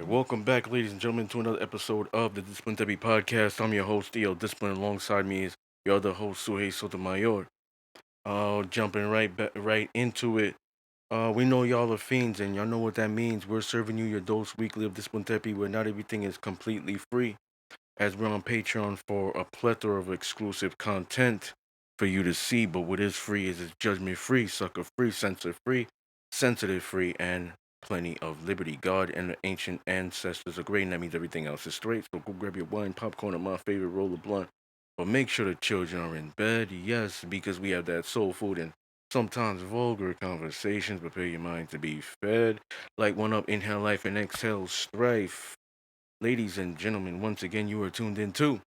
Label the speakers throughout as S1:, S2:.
S1: Welcome back, ladies and gentlemen, to another episode of the Disciplinary Podcast. I'm your host, Theo Discipline. Alongside me is your other host, Suhey Sotomayor. Jumping right into it. We know y'all are fiends, and y'all know what that means. We're serving you your dose weekly of Discipline Therapy, where not everything is completely free, as we're on Patreon for a plethora of exclusive content for you to see. But what is free is it's judgment free, sucker free, censor free, sensitive free, and plenty of liberty. God and the ancient ancestors are great, and that means everything else is straight. So go grab your wine, popcorn, or my favorite roll of blunt. But make sure the children are in bed, yes, because we have that soul food and sometimes vulgar conversations. Prepare your mind to be fed. Like one up, inhale life and exhale strife. Ladies and gentlemen, once again, you are tuned in to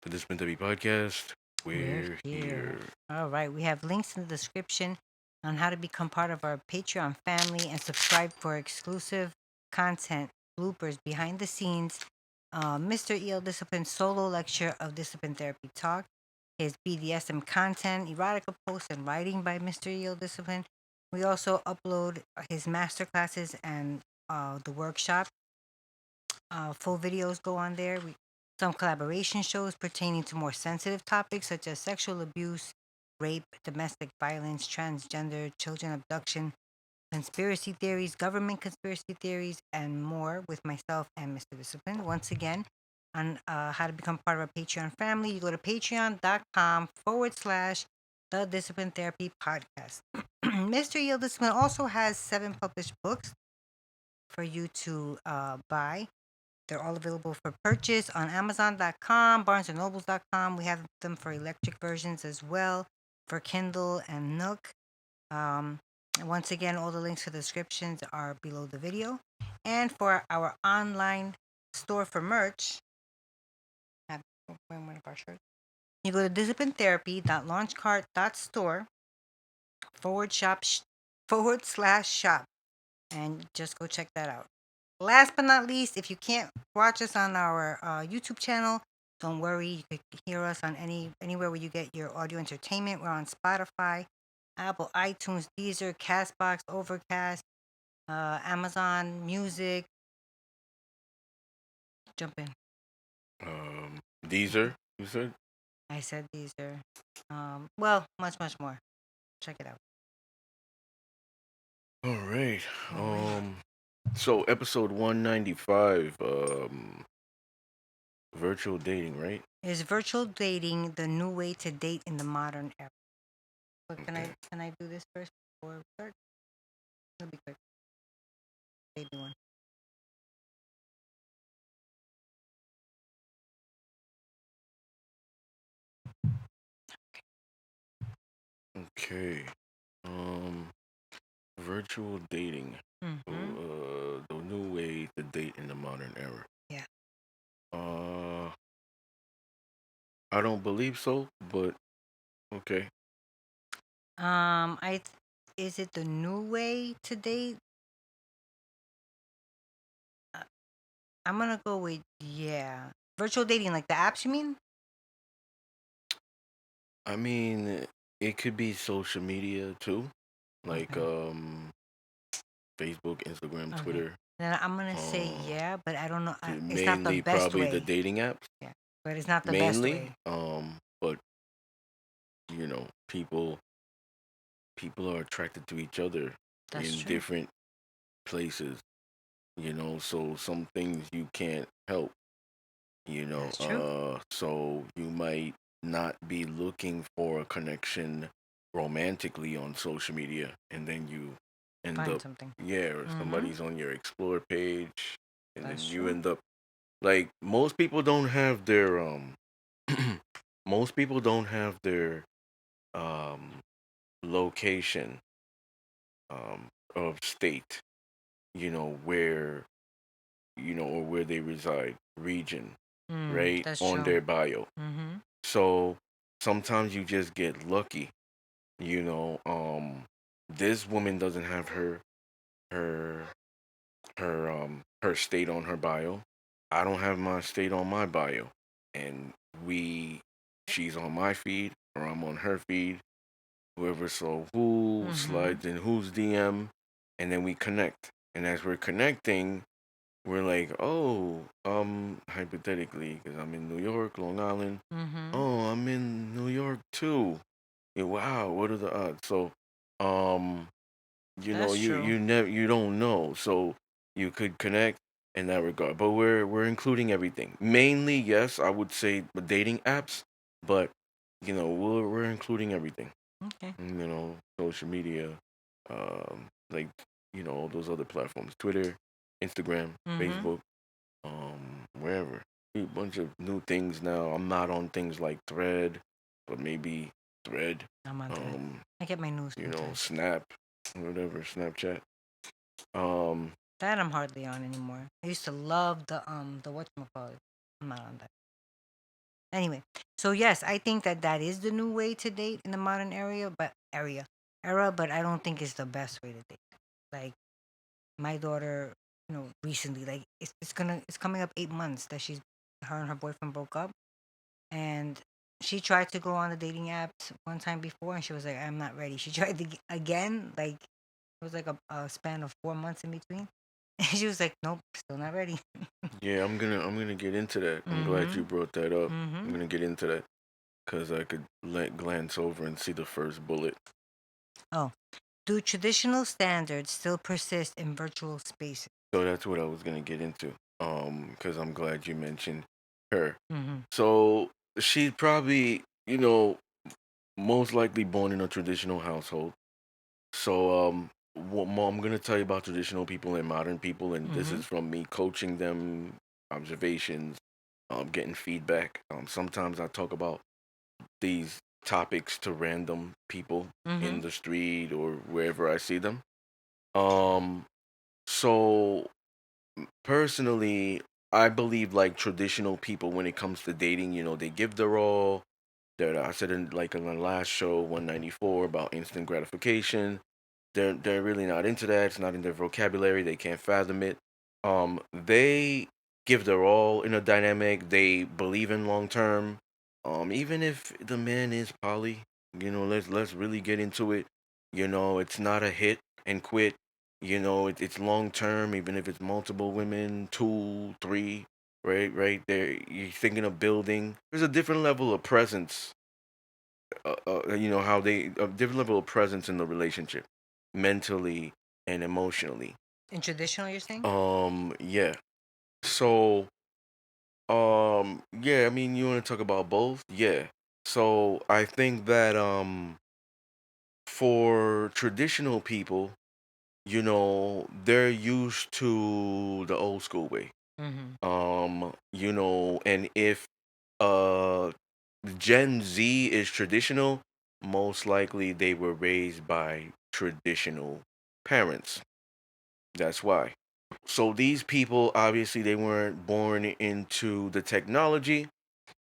S1: the This Been Debbie podcast.
S2: We're
S1: We're
S2: here.
S1: here.
S2: All right. We have links in the description on how to become part of our Patreon family and subscribe for exclusive content, bloopers, behind the scenes, Mr. EL Discipline solo lecture of Discipline Therapy Talk, his BDSM content, erotica posts, and writing by Mr. EL Discipline. We also upload his master classes and the workshop. Full videos go on there. Some collaboration shows pertaining to more sensitive topics such as sexual abuse, rape, domestic violence, transgender, children abduction, conspiracy theories, government conspiracy theories, and more with myself and Mr. Discipline. Once again, on how to become part of our Patreon family, you go to patreon.com/. The Discipline Therapy Podcast. Mr. Yield Discipline also has 7 published books for you to buy. They're all available for purchase on Amazon.com, BarnesandNobles.com. We have them for electric versions as well, for Kindle and Nook. And once again, all the links to the descriptions are below the video. And for our online store for merch, have wearing one of our shirts. You go to disciplinetherapy.launchcart.store forward slash shop and just go check that out. Last but not least, if you can't watch us on our YouTube channel, don't worry. You could hear us on anywhere where you get your audio entertainment. We're on Spotify, Apple, iTunes, Deezer, Castbox, Overcast, Amazon Music. Jump in.
S1: Deezer, you said?
S2: I said Deezer. Well, much more. Check it out.
S1: All right.
S2: All right.
S1: So episode 195, virtual dating, right?
S2: Is virtual dating the new way to date in the modern era? But can I
S1: Okay.
S2: can I do this first before we start? It'll be quick. Baby one.
S1: Okay. Um, virtual dating. So,
S2: Mm-hmm.
S1: the new way to date in the modern era.
S2: Yeah.
S1: Uh, I don't believe so, but okay.
S2: Is it the new way to date? Uh, I'm gonna go with yeah. Virtual dating, like the apps, you mean?
S1: I mean, it could be social media too, like
S2: Okay.
S1: Facebook, Instagram,
S2: Okay.
S1: Twitter.
S2: Then I'm gonna say
S1: Uh,
S2: yeah, but I don't know. It's not the
S1: Mainly
S2: best
S1: probably the
S2: way.
S1: dating apps.
S2: Yeah, but it's not the best
S1: Mainly,
S2: way.
S1: but people are attracted to each other
S2: That's
S1: in
S2: true.
S1: different places. So some things you can't help.
S2: That's true.
S1: So you might not be looking for a connection romantically on social media, and then you end
S2: Find
S1: up,
S2: something.
S1: yeah, or
S2: Mm-hmm.
S1: somebody's on your explore page, and then
S2: That's
S1: you
S2: true.
S1: end up like most people don't have their most people don't have their um location of state, where or where they reside, region, right,
S2: That's
S1: on
S2: true.
S1: their bio.
S2: Mm-hmm.
S1: So sometimes you just get lucky, you know. This woman doesn't have her her state on her bio. I don't have my state on my bio. And she's on my feed or I'm on her feed, whoever, so who
S2: Mm-hmm.
S1: slides in whose DM, and then we connect. And as we're connecting, we're like, oh, hypothetically, because I'm in New York, Long Island.
S2: Mm-hmm.
S1: Oh, I'm in New York too. Yeah, wow, what are the odds? So, um,
S2: That's true.
S1: you don't know, so you could connect in that regard. But we're including everything. Mainly, yes, I would say the dating apps, but we're including everything.
S2: Okay.
S1: Social media, like all those other platforms, Twitter, Instagram,
S2: Mm-hmm.
S1: Facebook, wherever. A bunch of new things now. I'm not on things like Thread, but maybe Thread.
S2: I'm on Thread.
S1: Um,
S2: I get my news from Thread.
S1: Snap, whatever, Snapchat. Um,
S2: That I'm hardly on anymore. I used to love the whatchamacallit. I'm not on that. Anyway, so yes, I think that that is the new way to date in the modern era, but I don't think it's the best way to date. Like my daughter, recently, like it's coming up 8 months that her and her boyfriend broke up, and she tried to go on the dating apps one time before, and she was like, "I'm not ready." She tried again, like it was like a span of 4 months in between, and she was like, "Nope, still not ready."
S1: yeah, I'm gonna get into that. I'm glad you
S2: Mm-hmm.
S1: brought that up. I'm
S2: Mm-hmm.
S1: gonna get into that because I could glance over and see the first bullet.
S2: Oh, do traditional standards still persist in virtual spaces?
S1: So that's what I was gonna get into. Because I'm glad you mentioned her.
S2: Mm-hmm.
S1: So she's probably, most likely born in a traditional household. So I'm gonna tell you about traditional people and modern people, and this
S2: Mm-hmm.
S1: is from me coaching them, observations, getting feedback. Sometimes I talk about these topics to random people
S2: Mm-hmm.
S1: in the street or wherever I see them. Um, so personally, I believe like traditional people when it comes to dating, they give their all. That I said in the last show 194 about instant gratification. They're really not into that. It's not in their vocabulary. They can't fathom it. They give their all in a dynamic. They believe in long term. Even if the man is poly, let's really get into it. It's not a hit and quit. It's long term. Even if it's multiple women, two, three, right there. You're thinking of building. There's a different level of presence how they a different level of presence in the relationship, mentally and emotionally.
S2: In traditional, you're saying?
S1: Yeah. So, yeah. I mean, you want to talk about both? Yeah. So I think that for traditional people, they're used to the old school way.
S2: Mm-hmm.
S1: And if uh Gen Z is traditional, most likely they were raised by traditional parents. That's why. So these people obviously they weren't born into the technology.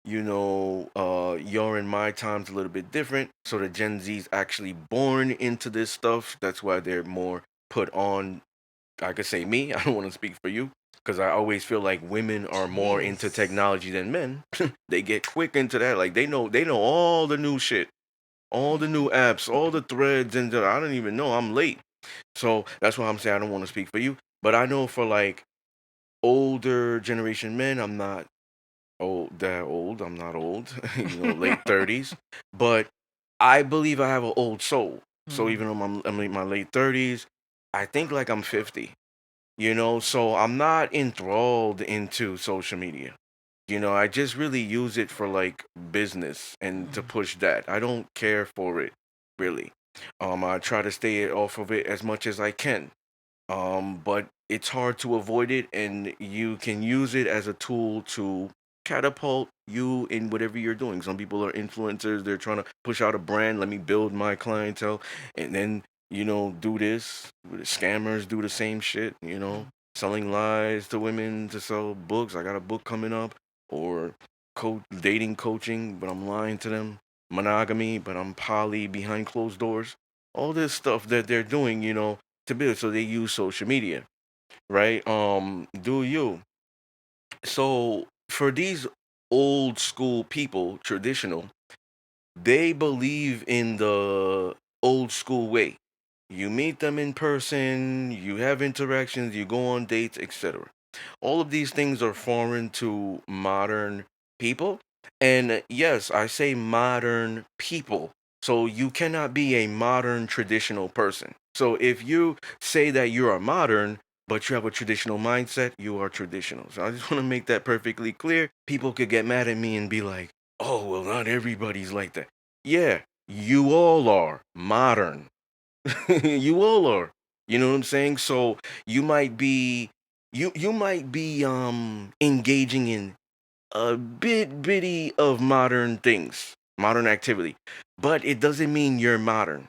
S1: Your and my time's a little bit different. So the Gen Z's actually born into this stuff. That's why they're more put on. I could say me. I don't want to speak for you because I always feel like women are more into
S2: Jeez.
S1: technology than men. They get quick into that. Like they know all the new shit, all the new apps, all the threads, and I don't even know. I'm late. So that's why I'm saying I don't want to speak for you. But I know for like older generation men, I'm not that old. I'm not old. Late 30s. But I believe I have an old soul. So
S2: Mm-hmm.
S1: even though I'm in my late 30s, I think like I'm 50. So I'm not enthralled into social media. I just really use it for like business and to push that. I don't care for it really. I try to stay off of it as much as I can. But it's hard to avoid it, and you can use it as a tool to catapult you in whatever you're doing. Some people are influencers, they're trying to push out a brand, let me build my clientele, and then, do this. Scammers do the same shit, selling lies to women to sell books. I got a book coming up, or dating coaching, but I'm lying to them. Monogamy, but I'm poly behind closed doors. All this stuff that they're doing, to build. So they use social media, right? Do you? So for these old school people, traditional, they believe in the old school way. You meet them in person, you have interactions, you go on dates, etc. All of these things are foreign to modern people. And yes, I say modern people. So you cannot be a modern traditional person. So if you say that you are modern, but you have a traditional mindset, you are traditional. So I just want to make that perfectly clear. People could get mad at me and be like, oh, well, not everybody's like that. Yeah, you all are modern. You all are. You know what I'm saying? So you might be you might be engaging in a bitty of modern things, modern activity. But it doesn't mean you're modern.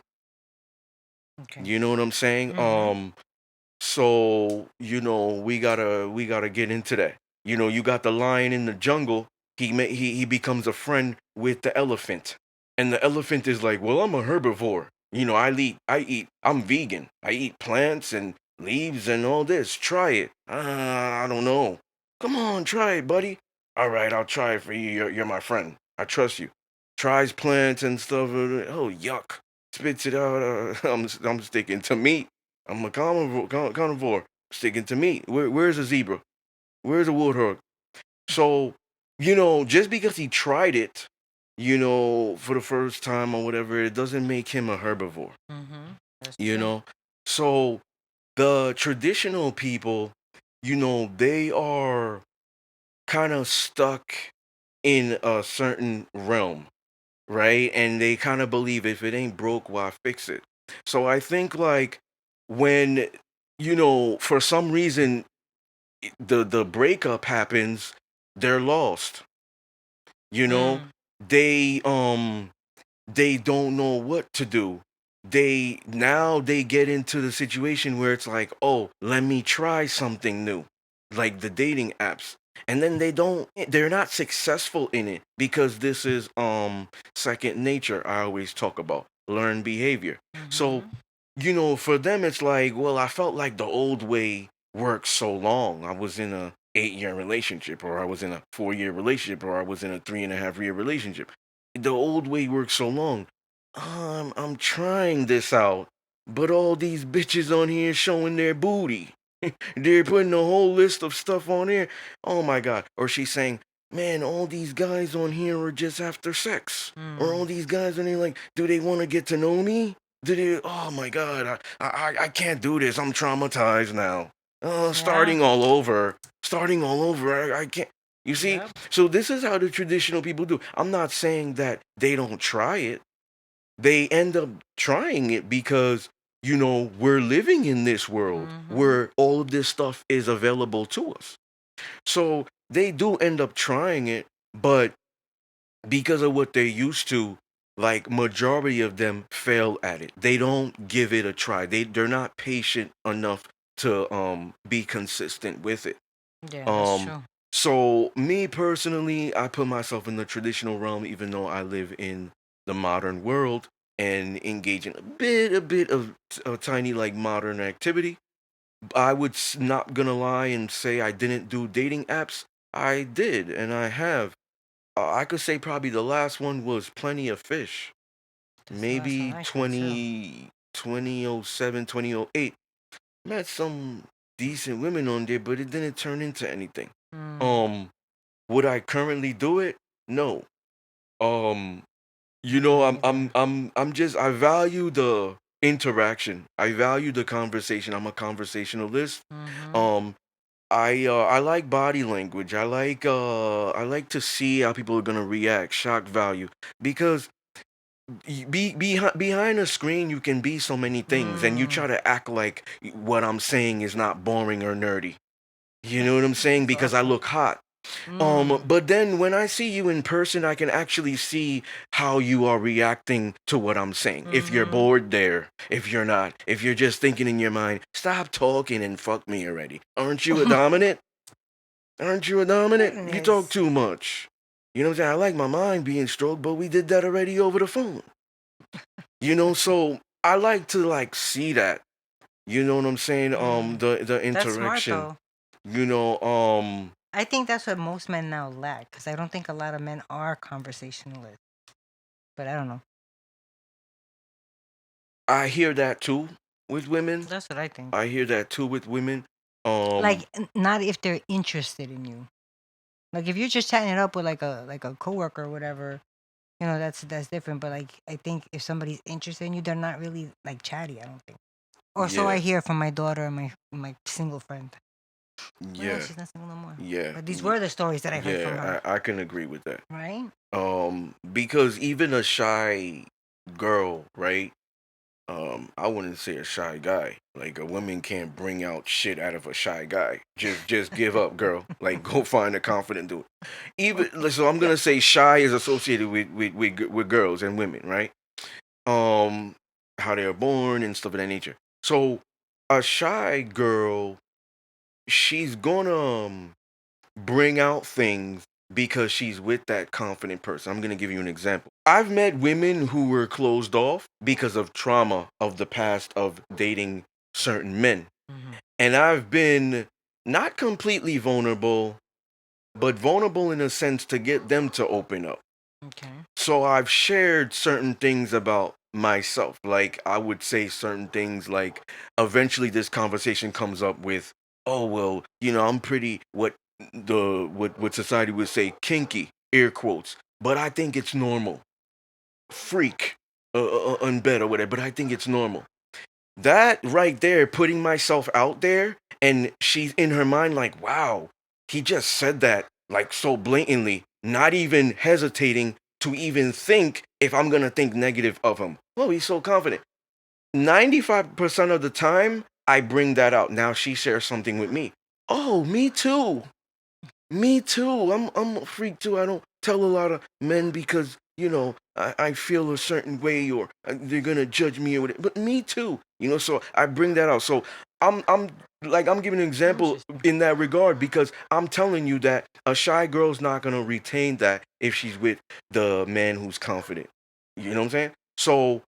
S2: Okay.
S1: You know what I'm saying?
S2: Mm-hmm.
S1: So we gotta get into that. You got the lion in the jungle. He becomes a friend with the elephant, and the elephant is like, well, I'm a herbivore. I'm vegan. I eat plants and leaves and all this. Try it. I don't know. Come on, try it, buddy. All right, I'll try it for you. You're my friend. I trust you. Tries plants and stuff. Oh, yuck. Spits it out. I'm sticking to meat. I'm a carnivore. Sticking to meat. Where's a zebra? Where's a woodhog? So, just because he tried it, for the first time or whatever, it doesn't make him a herbivore.
S2: Mm-hmm. That's
S1: You
S2: true.
S1: know? So the traditional people, they are kind of stuck in a certain realm, right? And they kind of believe if it ain't broke, why fix it? So I think like when for some reason the breakup happens, they're lost. You know,
S2: Mm.
S1: they they don't know what to do. They get into the situation where it's like, oh, let me try something new, like the dating apps. And then they're not successful in it because this is second nature. I always talk about learned behavior. So,
S2: Mm-hmm.
S1: for them it's like, well, I felt like the old way worked so long. I was in a 8-year relationship, or I was in a 4-year relationship, or I was in a 3.5-year relationship. The old way worked so long. I'm trying this out, but all these bitches on here showing their booty. They're putting a whole list of stuff on here. Oh my god. Or she's saying, man, all these guys on here are just after sex. Or
S2: Mm.
S1: all these guys on here, like, do they want to get to know me? Do they? Oh my god, I can't do this. I'm traumatized now.
S2: Yeah.
S1: Starting all over. I can't. You see?
S2: Yep.
S1: So this is how the traditional people do. I'm not saying that they don't try it. They end up trying it because we're living in this world
S2: Mm-hmm.
S1: where all of this stuff is available to us. So they do end up trying it, but because of what they're used to, like majority of them fail at it. They don't give it a try. They're not patient enough to be consistent with it.
S2: Yeah, that's
S1: Um
S2: true.
S1: so me personally, I put myself in the traditional realm even though I live in the modern world and engage in a bit of a tiny like modern activity. I would not gonna lie and say I didn't do dating apps. I did and I have. I could say probably the last one was Plenty of Fish.
S2: That's the last one
S1: Maybe
S2: I said too.
S1: 2007, 2008. Met some decent women on there, but it didn't turn into anything.
S2: Mm.
S1: Um, would I currently do it? No. Um,
S2: Me neither.
S1: I value the interaction. I value the conversation. I'm a conversationalist.
S2: Mm-hmm.
S1: Um, I like body language. I like to see how people are gonna react, shock value, because behind a screen you can be so many things, and you
S2: Mm.
S1: try to act like what I'm saying is not boring or nerdy. You know what I'm saying?
S2: That's
S1: Because I
S2: awesome.
S1: look hot.
S2: Mm.
S1: But then when I see you in person, I can actually see how you are reacting to what I'm saying. If you're
S2: Mm-hmm.
S1: bored there, if you're not, if you're just thinking in your mind, stop talking and fuck me already. Aren't you a dominant? Aren't you a dominant? You talk
S2: Goodness.
S1: too much. You know what I'm saying? I like my mind being stroked, but we did that already over the phone. So I like to like see that. You know what I'm saying?
S2: Mm.
S1: The
S2: That's smart
S1: interaction.
S2: though.
S1: You know, um,
S2: I think that's what most men now lack because I don't think a lot of men are conversationalists. But I don't know.
S1: I hear that too with women.
S2: That's what I think.
S1: I hear that too with women. Um,
S2: Like not if they're interested in you. Like if you're just chatting it up with like a coworker or whatever, that's different. But like I think if somebody's interested in you, they're not really like chatty. I don't think. Or so I
S1: yeah,
S2: hear from my daughter and my single friend. Well,
S1: yeah,
S2: she's not single no more.
S1: yeah,
S2: But these were the stories that I heard from her.
S1: yeah. I can agree with that.
S2: Right?
S1: Because even a shy girl, right? I wouldn't say a shy guy. Like a woman can't bring out shit out of a shy guy. Just give up, girl. Like go find a confident dude. Even so, I'm gonna say shy is associated with girls and women, right? Um, how they are born and stuff of that nature. So a shy girl, she's gonna bring out things because she's with that confident person. I'm going to give you an example. I've met women who were closed off because of trauma of the past of dating certain men. And I've been not completely vulnerable, but vulnerable in a sense to get them to open up.
S2: Okay.
S1: So I've shared certain things about myself. Like I would say certain things like eventually this conversation comes up with, oh well, I'm pretty what society would say kinky, air quotes. But I think it's normal. Freak, unbed or whatever, but I think it's normal. That right there, putting myself out there, and she's in her mind like, wow, he just said that like so blatantly, not even hesitating to even think if I'm gonna think negative of him. Oh, he's so confident. 95% of the time, I bring that out. Now she shares something with me. Oh, me too. Me too. I'm a freak too. I don't tell a lot of men because I feel a certain way or they're gonna judge me or whatever. But me too. So I bring that out. So I'm I'm giving an example
S2: Interesting.
S1: in that regard because I'm telling you that a shy girl's not gonna retain that if she's with the man who's confident. You know what I'm saying? So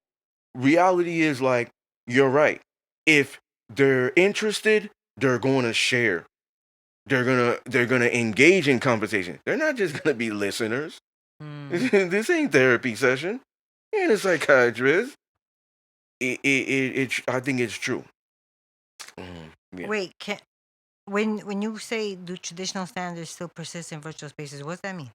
S1: reality is like you're right. If they're interested, they're going to share. They're gonna engage in conversation. They're not just gonna be listeners.
S2: Mm.
S1: This ain't therapy session. You ain't a psychiatrist. I think it's true. Yeah.
S2: Wait, when you say do traditional standards still persist in virtual spaces, what's that mean?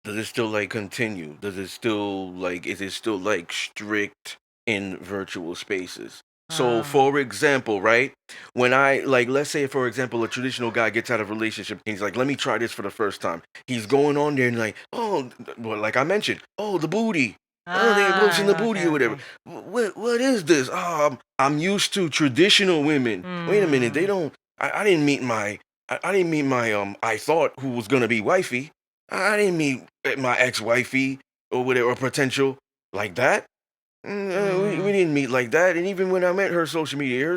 S1: Does it still like continue? Does it still like is it still like strict in virtual spaces? So
S2: Um.
S1: for example, right? When I like let's say for example a traditional guy gets out of a relationship and he's like, let me try this for the first time. He's going on there and like, oh well, like I mentioned, oh the booty. Oh, they posting the booty
S2: Okay.
S1: or whatever.
S2: Okay.
S1: What is this? Oh, I'm used to traditional women. Wait a minute, they
S2: Mm.
S1: don't I didn't meet my I didn't meet my I thought who was gonna be wifey. I didn't meet my ex-wifey or whatever, or potential like that. We
S2: Mm.
S1: didn't meet like that. And even when I met her social media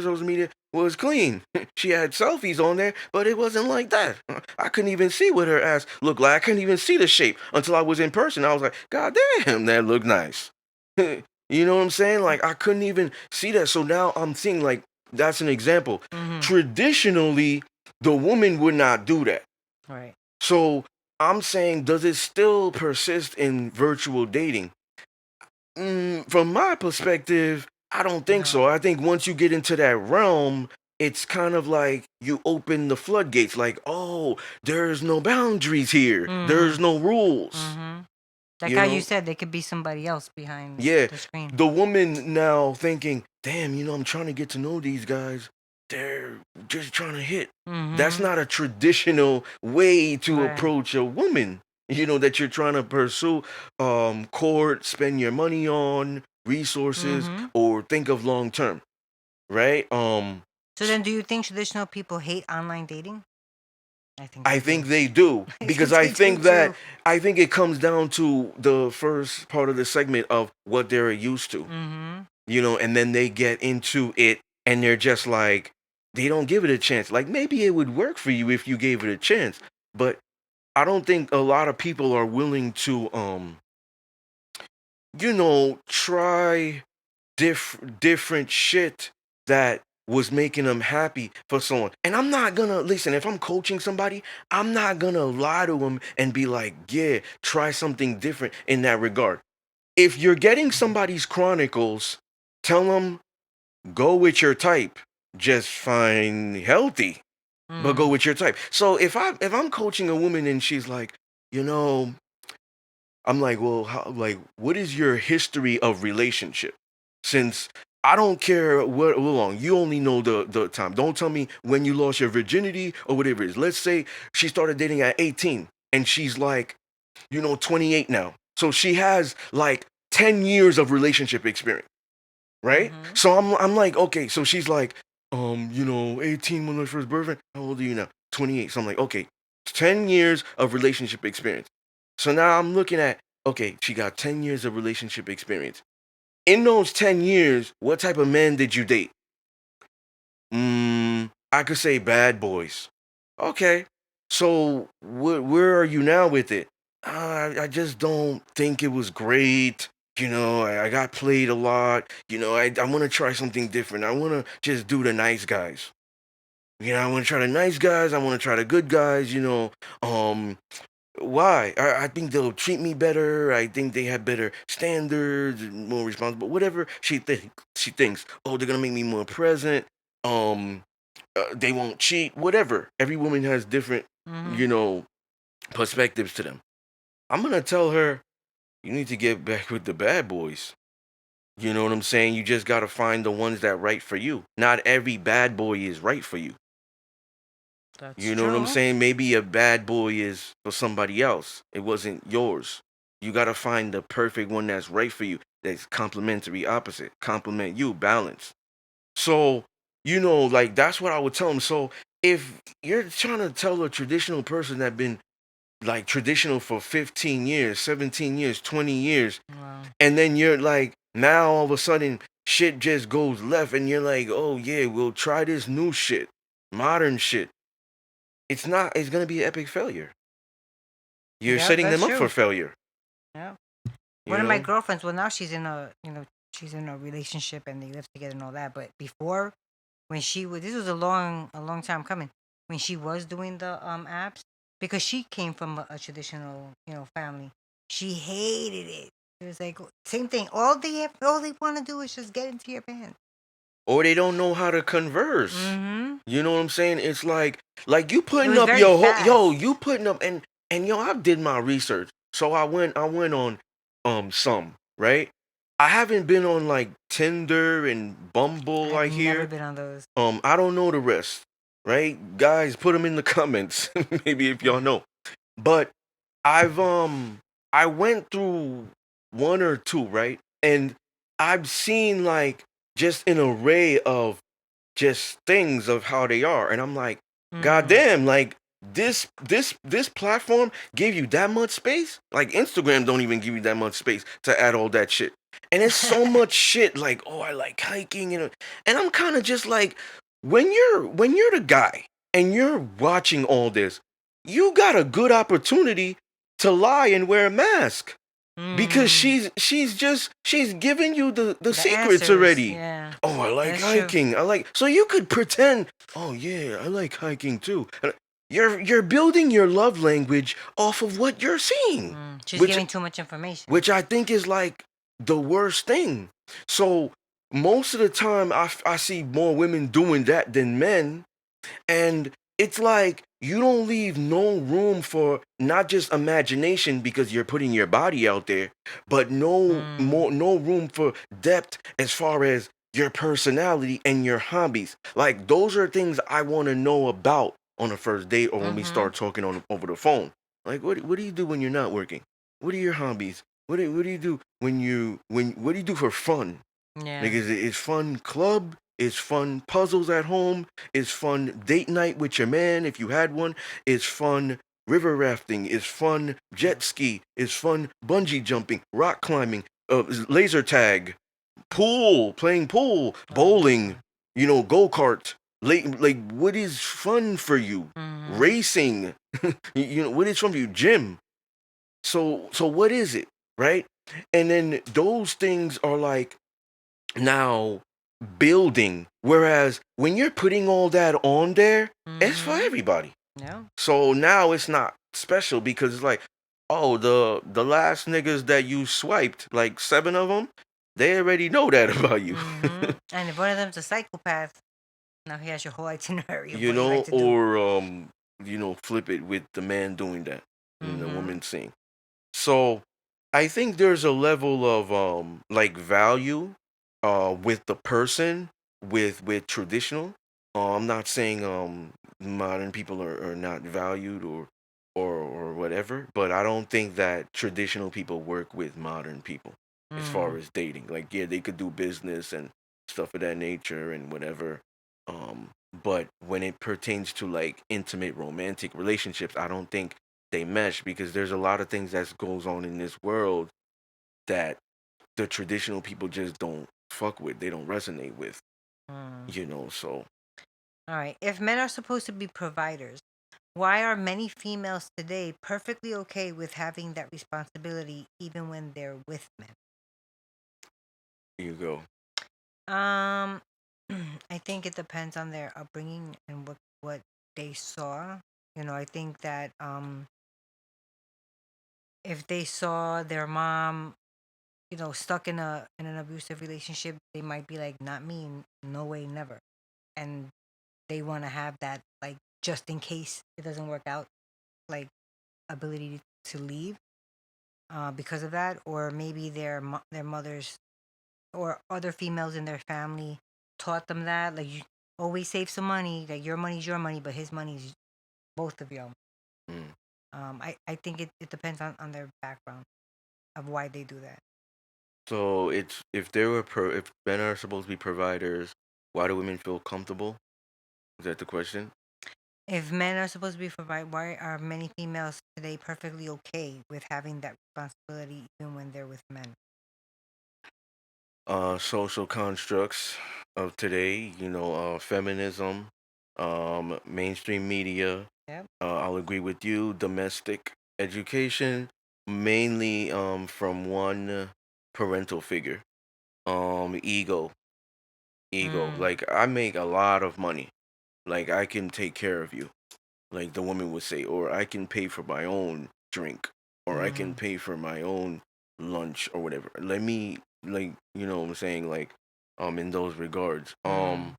S1: was clean. She had selfies on there, but it wasn't like that. I couldn't even see what her ass looked like. I couldn't even see the shape until I was in person. I was like, God damn, that looked nice. You know what I'm saying? Like I couldn't even see that. So now I'm seeing like that's an example.
S2: Mm-hmm.
S1: Traditionally, the woman would not do that.
S2: Right.
S1: So I'm saying, does it still persist in virtual dating? From my perspective, I don't think
S2: No.
S1: so. I think once you get into that realm, it's kind of like you open the floodgates. Like, oh, there's no boundaries here.
S2: Mm-hmm.
S1: There's no rules.
S2: Mm-hmm. Like
S1: You
S2: how you
S1: know?
S2: said, they could be somebody else behind
S1: Yeah.
S2: the screen.
S1: The woman now thinking, damn, I'm trying to get to know these guys. They're just trying to hit. That's
S2: Mm-hmm.
S1: not a traditional way to
S2: Right.
S1: approach a woman. That you're trying to pursue, court, spend your money on resources,
S2: Mm-hmm.
S1: or think of long term, right?
S2: So then, do you think traditional people hate online dating? I think
S1: I
S2: they do.
S1: think they do
S2: I
S1: because
S2: think they do too.
S1: I think it comes down to the first part of the segment of what they're used to.
S2: Mm-hmm.
S1: And then they get into it and they're just like, they don't give it a chance. Like maybe it would work for you if you gave it a chance, but I don't think a lot of people are willing to, try different shit that was making them happy for someone. And I'm not gonna listen, if I'm coaching somebody, I'm not gonna lie to them and be like, yeah, try something different in that regard. If you're getting somebody's chronicles, tell them go with your type. Just find healthy. but go
S2: Mm.
S1: with your type. So if I'm coaching a woman and she's like, you know, I'm like, well, what is your history of relationship? Since I don't care what long, you only know the time. Don't tell me when you lost your virginity or whatever it is. Let's say she started dating at 18 and she's like, 28 now. So she has like 10 years of relationship experience, right?
S2: Mm-hmm.
S1: So I'm like, okay, so she's like, 18 when my first boyfriend. How old are you now? 28. So I'm like, okay, 10 years of relationship experience. So now I'm looking at, okay, she got 10 years of relationship experience. In those 10 years, what type of men did you date? I could say bad boys. Okay. So where are you now with it? I just don't think it was great. I got played a lot. I want to try something different. I want to just do the nice guys. I want to try the nice guys. I want to try the good guys. Um, why? I think they'll treat me better. I think they have better standards, more responsible. Whatever she thinks. Oh, they're gonna make me more present. Um, they won't cheat. Whatever. Every woman has different,
S2: Mm-hmm.
S1: you know, perspectives to them. I'm gonna tell her you need to get back with the bad boys. You know what I'm saying? You just gotta find the ones that right for you. Not every bad boy is right for you.
S2: That's
S1: You know what I'm
S2: true.
S1: saying? Maybe a bad boy is for somebody else. It wasn't yours. You gotta find the perfect one that's right for you. That's complementary, opposite, complement you, balance. So, like that's what I would tell them. So, if you're trying to tell a traditional person that been like traditional for 15 years, 17 years, 20 years,
S2: Wow.
S1: and then you're like, now all of a sudden shit just goes left, and you're like, oh yeah, we'll try this new shit, modern shit. It's not, it's gonna be an epic failure. You're
S2: Yep,
S1: setting
S2: that's
S1: them up for
S2: true.
S1: failure,
S2: Yep.
S1: you
S2: One of my
S1: know?
S2: girlfriends, well, now she's in a relationship and they live together and all that. But before, when she was, this was a long time coming. When she was doing the apps, because she came from a traditional, family, she hated it. It was like same thing. All they want to do is just get into your pants.
S1: Or they don't know how to converse.
S2: Mm-hmm.
S1: You know what I'm saying? It's like you
S2: It
S1: putting
S2: was
S1: up
S2: very
S1: your whole yo,
S2: fast.
S1: you putting up and yo, I did my research. So I went on some, right? I haven't been on like Tinder and Bumble,
S2: I've
S1: I
S2: never
S1: hear.
S2: been on those.
S1: I don't know the rest, right? Guys, put them in the comments maybe if y'all know. But I've I went through one or two, right? And I've seen like just an array of just things of how they are. And I'm like, God
S2: Mm-hmm.
S1: damn, like this platform gave you that much space? Like Instagram don't even give you that much space to add all that shit. And it's so much shit like, oh, I like hiking and I'm kind of just like when you're the guy and you're watching all this, you got a good opportunity to lie and wear a mask because
S2: Mm-hmm.
S1: she's giving you the
S2: The
S1: secrets
S2: answers,
S1: already.
S2: yeah,
S1: Oh, I like
S2: that's true.
S1: hiking. I like so you could pretend. Oh yeah, I like hiking too. And you're building your love language off of what you're seeing,
S2: She's
S1: which
S2: giving too much information.
S1: which I think is like the worst thing. So most of the time, I see more women doing that than men, and it's like you don't leave no room for not just imagination because you're putting your body out there, but
S2: Mm.
S1: no room for depth as far as your personality and your hobbies. Like those are things I want to know about on a first date or when we
S2: Mm-hmm.
S1: start talking on over the phone. Like what do you do when you're not working? What are your hobbies? What do you do when what do you do for fun?
S2: Yeah.
S1: Niggas, it's fun club, it's fun puzzles at home, it's fun date night with your man if you had one, it's fun river rafting, it's fun jet ski, it's fun bungee jumping, rock climbing, laser tag, pool, playing pool,
S2: Oh
S1: bowling,
S2: boy.
S1: go kart. Like, what is fun for you?
S2: Mm-hmm.
S1: Racing, what is fun for you? Gym. So what is it, right? And then those things are like now building. Whereas when you're putting all that on there, it's for
S2: Mm-hmm.
S1: everybody.
S2: Yeah.
S1: So now it's not special because it's like, oh, the last niggas that you swiped, like 7 of them, they already know that about you.
S2: Mm-hmm. And if one of them's a psychopath, Now he has your whole itinerary of
S1: you
S2: what you like
S1: know,
S2: to do.
S1: or flip it with the man doing that and the
S2: Mm-hmm.
S1: woman saying. So I think there's a level of like value with the person with traditional. I'm not saying modern people are not valued or whatever, but I don't think that traditional people work with modern people as
S2: Mm.
S1: far as dating. Like yeah, they could do business and stuff of that nature and whatever. Um but when it pertains to like intimate romantic relationships, I don't think they mesh because there's a lot of things that goes on in this world that the traditional people just don't fuck with. They don't resonate with,
S2: Mm.
S1: so
S2: All right. If men are supposed to be providers, why are many females today perfectly okay with having that responsibility even when they're with men?
S1: you go.
S2: Um, I think it depends on their upbringing and what they saw. I think that if they saw their mom, stuck in an abusive relationship, they might be like, "Not me, no way, never." And they want to have that, like, just in case it doesn't work out, like, ability to leave because of that, or maybe their mothers or other females in their family taught them that, like, you always save some money, like your money's your money, but his money's both of you.
S1: Mm.
S2: I think it depends on their background of why they do that.
S1: So it's if men are supposed to be providers, why do women feel comfortable? Is that the question?
S2: If men are supposed to be provide, why are many females today perfectly okay with having that responsibility even when they're with men?
S1: Social constructs of today, feminism, mainstream media.
S2: Yep.
S1: I'll agree with you. Domestic education, mainly from one parental figure. Ego, ego.
S2: Mm.
S1: Like I make a lot of money. Like I can take care of you. Like the woman would say, or I can pay for my own drink, or I can
S2: Mm.
S1: pay for my own lunch or whatever. Let me like what I'm saying, like in those regards.
S2: Mm.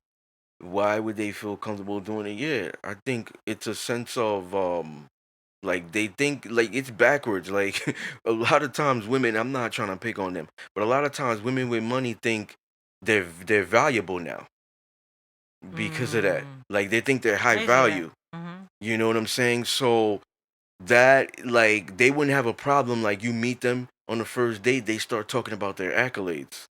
S1: Why would they feel comfortable doing it? Yeah, I think it's a sense of like they think like it's backwards. Like a lot of times women, I'm not trying to pick on them, but a lot of times women with money think they're valuable now because of that.
S2: Mm.
S1: Like they think they're high
S2: I see that.
S1: value.
S2: Mm-hmm.
S1: You know what I'm saying? So that like they wouldn't have a problem like you meet them on the first date, they start talking about their accolades.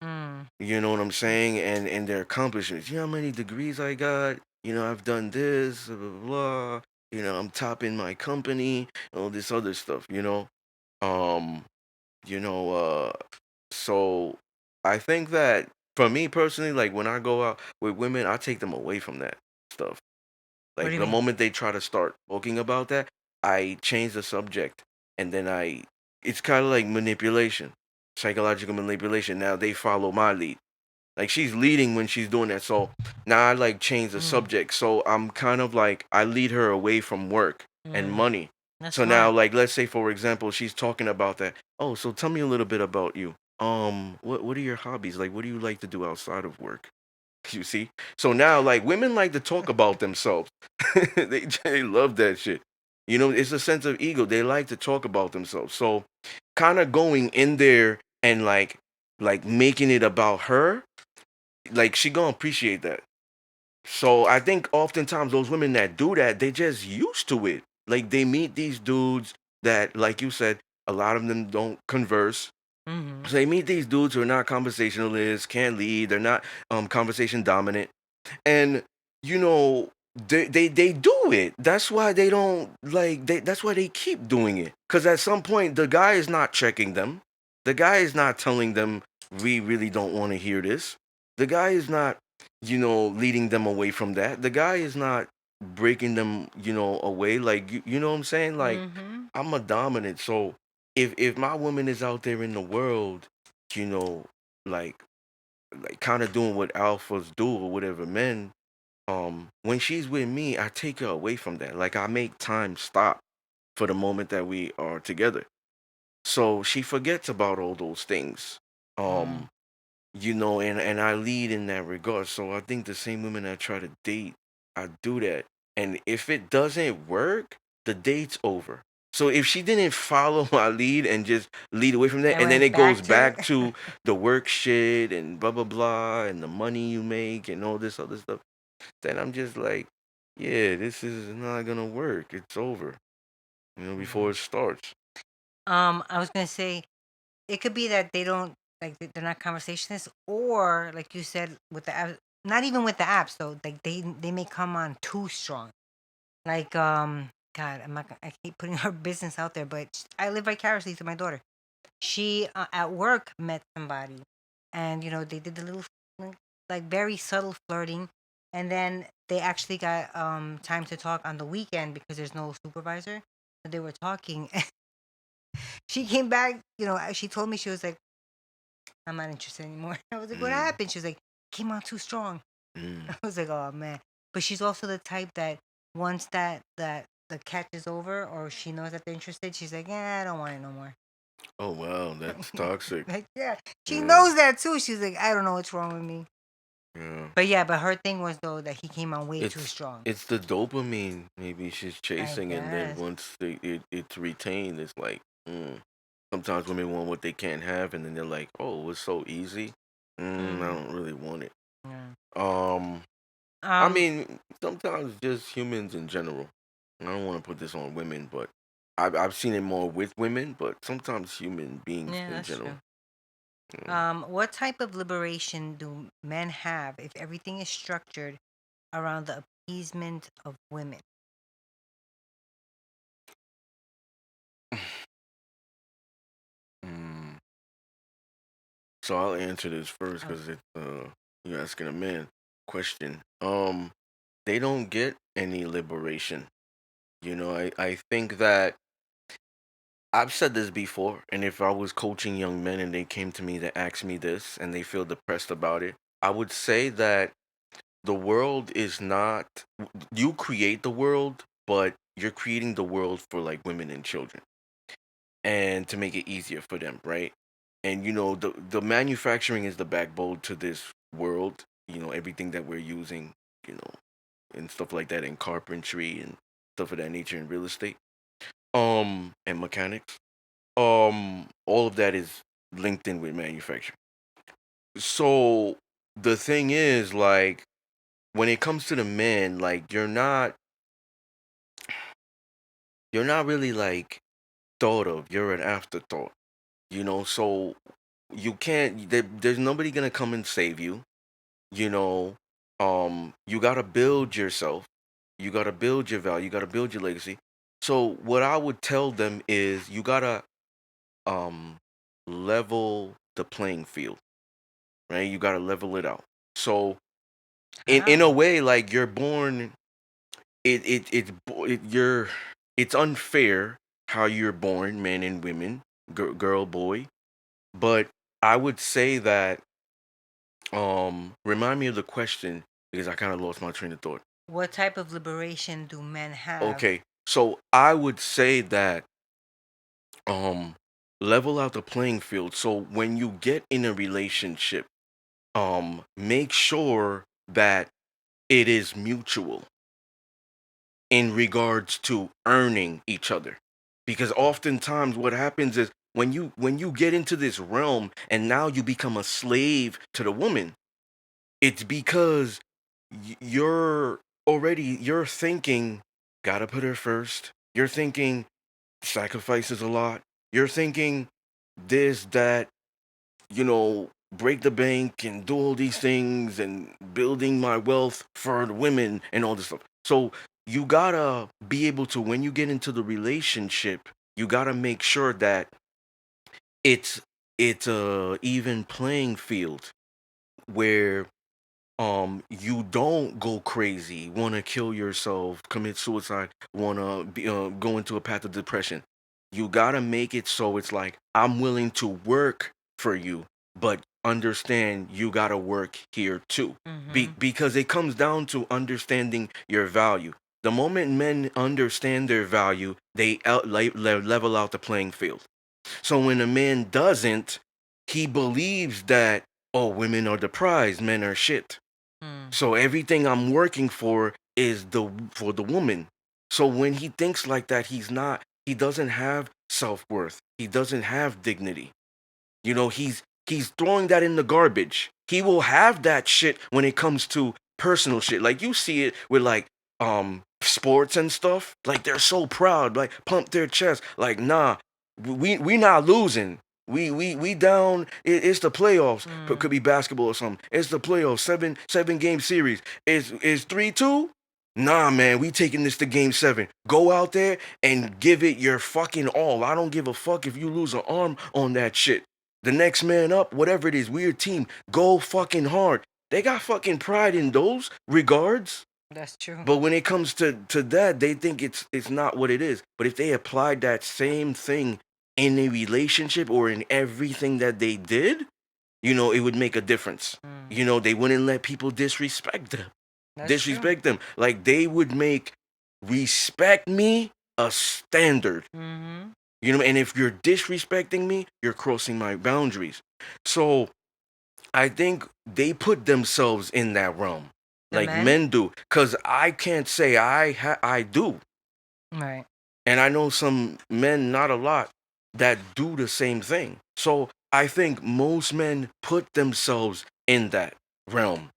S2: Mm.
S1: You know what I'm saying? And their accomplishments. You know how many degrees I got? I've done this, blah blah blah. I'm top in my company, all this other stuff. Um, you know, so I think that for me personally, like when I go out with women, I take them away from that stuff.
S2: What do
S1: Like
S2: you
S1: the
S2: mean?
S1: moment they try to start talking about that, I change the subject, and then it's kind of like manipulation, psychological manipulation. Now they follow my lead. Like she's leading when she's doing that. So now I like change the
S2: Mm.
S1: subject. So I'm kind of like I lead her away from work and
S2: Mm.
S1: money.
S2: That's
S1: So now
S2: smart.
S1: like let's say for example she's talking about that. Oh, so tell me a little bit about you. What are your hobbies? Like what do you like to do outside of work? You see? So now like women like to talk about themselves. They love that shit. It's a sense of ego. They like to talk about themselves. So kind of going in there and like making it about her, like she gonna appreciate that. So I think oftentimes those women that do that, they just used to it. Like they meet these dudes that, like you said, a lot of them don't converse.
S2: Mm-hmm.
S1: So they meet these dudes who are not conversationalists, can't lead, they're not conversation dominant, and you know they do it. That's why they don't that's why they keep doing it, because at some point the guy is not checking them, the guy is not telling them we really don't want to hear this, the guy is not leading them away from that, the guy is not breaking them away, like you know what I'm saying, like
S2: Mm-hmm.
S1: I'm a dominant. So if my woman is out there in the world, you know like kind of doing what alphas do or whatever men, when she's with me, I take her away from that. Like I make time stop for the moment that we are together. So she forgets about all those things.
S2: Mm.
S1: Um, and I lead in that regard. So I think the same women I try to date, I do that. And if it doesn't work, the date's over. So if she didn't follow my lead and just lead away from that,
S2: And
S1: and then
S2: went
S1: it goes
S2: back to
S1: back to the work shit and blah blah blah and the money you make and all this other stuff, then I'm just like, yeah, this is not gonna work. It's over. Before
S2: Mhm.
S1: it starts.
S2: I was gonna say it could be that they don't like they're not conversationalists, or like you said with the app, not even with the apps though. Like they may come on too strong. Like God, I keep putting her business out there, but I live vicariously through my daughter. She at work met somebody, and they did the little like very subtle flirting, and then they actually got time to talk on the weekend because there's no supervisor. So they were talking. She came back, she told me, she was like, I'm not interested anymore. I was like, what
S1: Mm,
S2: happened? She was like, came on too strong.
S1: mm,
S2: I was like, oh man. But she's also the type that once that the catch is over or she knows that they're interested, she's like, yeah, I don't want it no more.
S1: oh wow, that's toxic.
S2: Like, yeah. She
S1: Yeah,
S2: knows that too. She's like, I don't know what's wrong with me.
S1: yeah.
S2: But yeah, but her thing was though that he came on way too
S1: It's
S2: strong.
S1: it's the dopamine maybe she's
S2: I
S1: chasing, and then
S2: guess.
S1: once it's retained, it's like, sometimes women want what they can't have, and then they're like, oh, it's so easy. I
S2: Mm,
S1: don't really want it.
S2: yeah.
S1: Um, I
S2: Um,
S1: mean, sometimes just humans in general. I don't want to put this on women, but I've seen it more with women, but sometimes human beings
S2: yeah,
S1: in
S2: that's
S1: general.
S2: true.
S1: Yeah.
S2: What type of liberation do men have if everything is structured around the appeasement of women?
S1: Mm. So I'll answer this first
S2: Oh,
S1: because it's you're asking a man question. They don't get any liberation. I think that I've said this before, and if I was coaching young men and they came to me to ask me this and they feel depressed about it, I would say that the world is not, you create the world, but you're creating the world for like women and children and to make it easier for them, right? And the manufacturing is the backbone to this world. Everything that we're using, you know, and stuff like that in carpentry and stuff of that nature in real estate, and mechanics. All of that is linked in with manufacturing. So the thing is, like, when it comes to the men, like, you're not really like thought of. You're an afterthought. So you can't. There's nobody gonna come and save you. You know, you gotta build yourself. You gotta build your value. You gotta build your legacy. So what I would tell them is you gotta um level the playing field, right? You gotta level it out. So in a
S2: how?
S1: way, like you're born, you're it's unfair how you're born, men and women, girl, boy. But I would say that remind me of the question because I kind of lost my train of thought.
S2: What type of liberation do men have?
S1: Okay, so I would say that um level out the playing field. So when you get in a relationship, make sure that it is mutual in regards to earning each other. Because oftentimes what happens is when you get into this realm and now you become a slave to the woman, it's because you're thinking gotta put her first. You're thinking sacrifices a lot. You're thinking this, that, break the bank and do all these things and building my wealth for the women and all this stuff. So you gotta be able to, when you get into the relationship, you gotta make sure that it's it's a even playing field where you don't go crazy, want to kill yourself, commit suicide, want to go into a path of depression. You got to make it so it's like I'm willing to work for you, but understand you got to work here too.
S2: Mm-hmm.
S1: Because it comes down to understanding your value. The moment men understand their value, they level out the playing field. So when a man doesn't, he believes that oh, women are the prize, men are shit.
S2: Mm.
S1: So everything I'm working for is for the woman. So when he thinks like that, he doesn't have self-worth. He doesn't have dignity. You know, he's throwing that in the garbage. He will have that shit when it comes to personal shit. Like you see it with like sports and stuff. Like they're so proud, like pump their chest. Like nah, we not losing. We down. It's the playoffs. Could
S2: Mm.
S1: be basketball or something. It's the playoffs. Seven game series. Is 3-2. Nah, man, we taking this to game 7. Go out there and give it your fucking all. I don't give a fuck if you lose an arm on that shit. The next man up, whatever it is, we're a team. Go fucking hard. They got fucking pride in those regards.
S2: That's true.
S1: But when it comes to that, they think it's not what it is. But if they applied that same thing in a relationship or in everything that they did, it would make a difference.
S2: Mm.
S1: They wouldn't let people disrespect them.
S2: That's true.
S1: Disrespect them. Like they would make respect me a standard.
S2: Mm-hmm.
S1: And if you're disrespecting me, you're crossing my boundaries. So I think they put themselves in that realm,
S2: The
S1: like
S2: men?
S1: men do. Cause I can't say I do,
S2: Right.
S1: and I know some men, not a lot, that do the same thing. So I think most men put themselves in that realm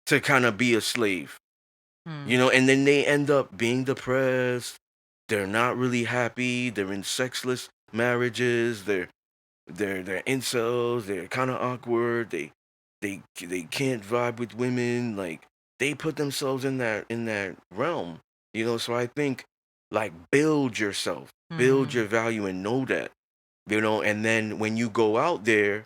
S1: to kind of be a slave,
S2: Mm.
S1: and then they end up being depressed. They're not really happy. They're in sexless marriages. They're incels. They're kind of awkward. They can't vibe with women. Like they put themselves in that realm. So I think like build yourself, build
S2: Mm-hmm.
S1: your value, and know that. And then when you go out there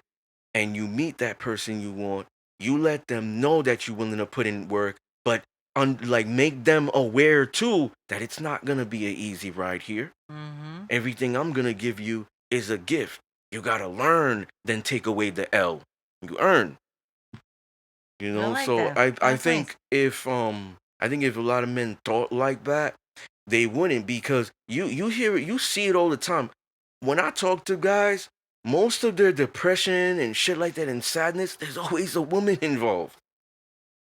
S1: and you meet that person you want, you let them know that you're willing to put in work, but like make them aware too that it's not gonna be an easy ride here.
S2: Mm-hmm.
S1: Everything I'm gonna give you is a gift. You gotta learn, then take away the L. You earn.
S2: I like
S1: So
S2: that.
S1: I
S2: That's nice.
S1: think if a lot of men thought like that, they wouldn't because you hear it, you see it all the time. When I talk to guys, most of their depression and shit like that and sadness, there's always a woman involved.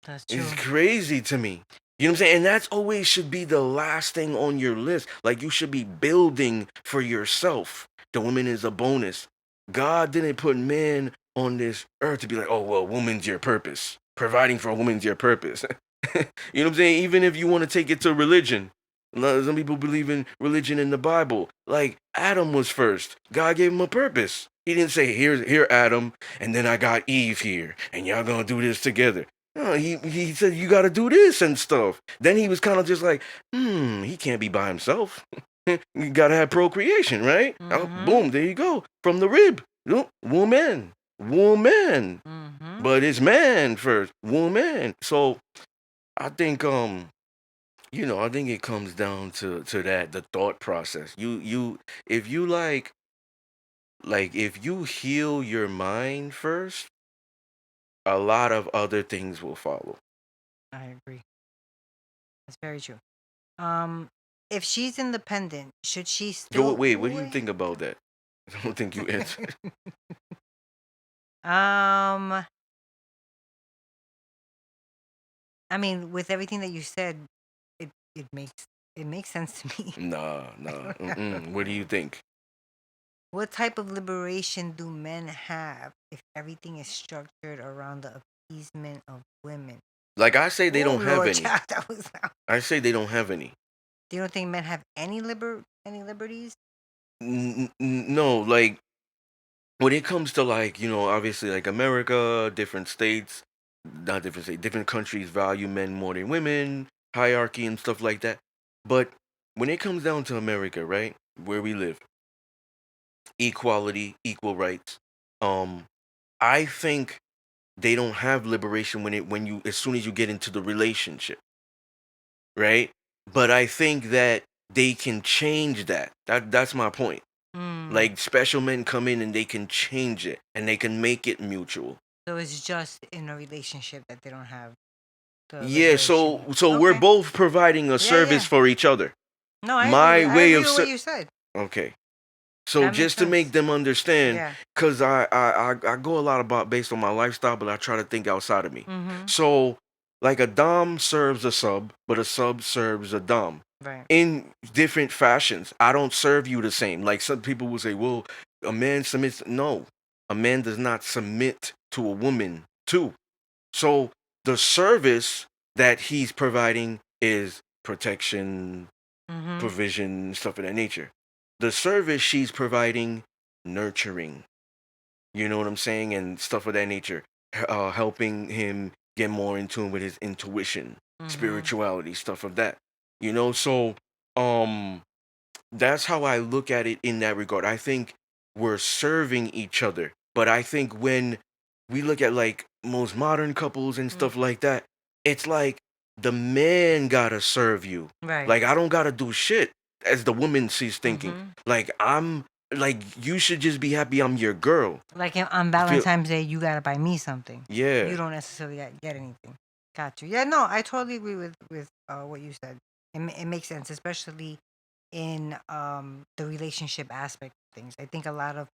S2: That's
S1: It's
S2: true.
S1: crazy to me. You know what I'm saying? And that's always should be the last thing on your list. Like you should be building for yourself. The woman is a bonus. God didn't put man on this earth to be like, oh well, woman's your purpose. Providing for a woman's your purpose. You know what I'm saying? Even if you want to take it to religion. Some people believe in religion in the Bible. Like Adam was first. God gave him a purpose. He didn't say, here, Adam, and then I got Eve here, and y'all gonna do this together. No, he said you got to do this and stuff. Then he was kind of just like, he can't be by himself. You got to have procreation, right? Oh,
S2: Mm-hmm.
S1: boom, there you go. From the rib, woman.
S2: Mm-hmm.
S1: But it's man first, woman. So I think I think it comes down to that the thought process. You if you if you heal your mind first, a lot of other things will follow.
S2: I agree. That's very true. Um, if she's independent, should she
S1: So
S2: still
S1: wait, what do you
S2: wait?
S1: think about that? I don't think you answered.
S2: um, I mean, with everything that you said, it it makes it makes sense to me.
S1: Nah,
S2: I
S1: nah.
S2: don't know.
S1: What do you think?
S2: What type of liberation do men have if everything is structured around the appeasement of women?
S1: Like I say, they
S2: Oh
S1: don't have
S2: Lord,
S1: any.
S2: child, that was.
S1: I say they don't have any.
S2: Do you don't think men have any liberties?
S1: No, like when it comes to like obviously like America, different states, not different states, different countries value men more than women, hierarchy and stuff like that. But when it comes down to America, right, where we live, equality, equal rights. Um, I think they don't have liberation when you as soon as you get into the relationship, right? But I think that they can change that. That's my point.
S2: Mm.
S1: Like special men come in and they can change it and they can make it mutual.
S2: So it's just in a relationship that they don't have the
S1: Yeah,
S2: liberation.
S1: so we're
S2: Okay.
S1: both providing a
S2: Yeah,
S1: service
S2: yeah.
S1: for each other.
S2: No, I agree
S1: My
S2: with I
S1: way
S2: agree
S1: of
S2: with what you said.
S1: okay. So
S2: That makes
S1: just to make
S2: sense.
S1: them understand,
S2: Yeah.
S1: because I go a lot about based on my lifestyle, but I try to think outside of me.
S2: Mm-hmm.
S1: So like a dom serves a sub, but a sub serves a dom
S2: Right.
S1: in different fashions. I don't serve you the same. Like some people will say, well, a man submits. No, a man does not submit to a woman too. So the service that he's providing is protection,
S2: Mm-hmm.
S1: provision, stuff of that nature. The service she's providing, nurturing. You know what I'm saying, and stuff of that nature, helping him get more in tune with his intuition,
S2: Mm-hmm.
S1: spirituality, stuff of that. So um, that's how I look at it in that regard. I think we're serving each other, but I think when we look at like most modern couples and stuff like that, it's like the man gotta serve you.
S2: Right.
S1: Like I don't gotta do shit, as the woman she's thinking.
S2: Mm-hmm.
S1: Like I'm like you should just be happy I'm your girl.
S2: Like on
S1: You feel?
S2: Valentine's Day, you gotta buy me something.
S1: Yeah.
S2: You don't necessarily get anything. Got you. Yeah, no, I totally agree with what you said. It makes sense, especially in the relationship aspect of things. I think a lot of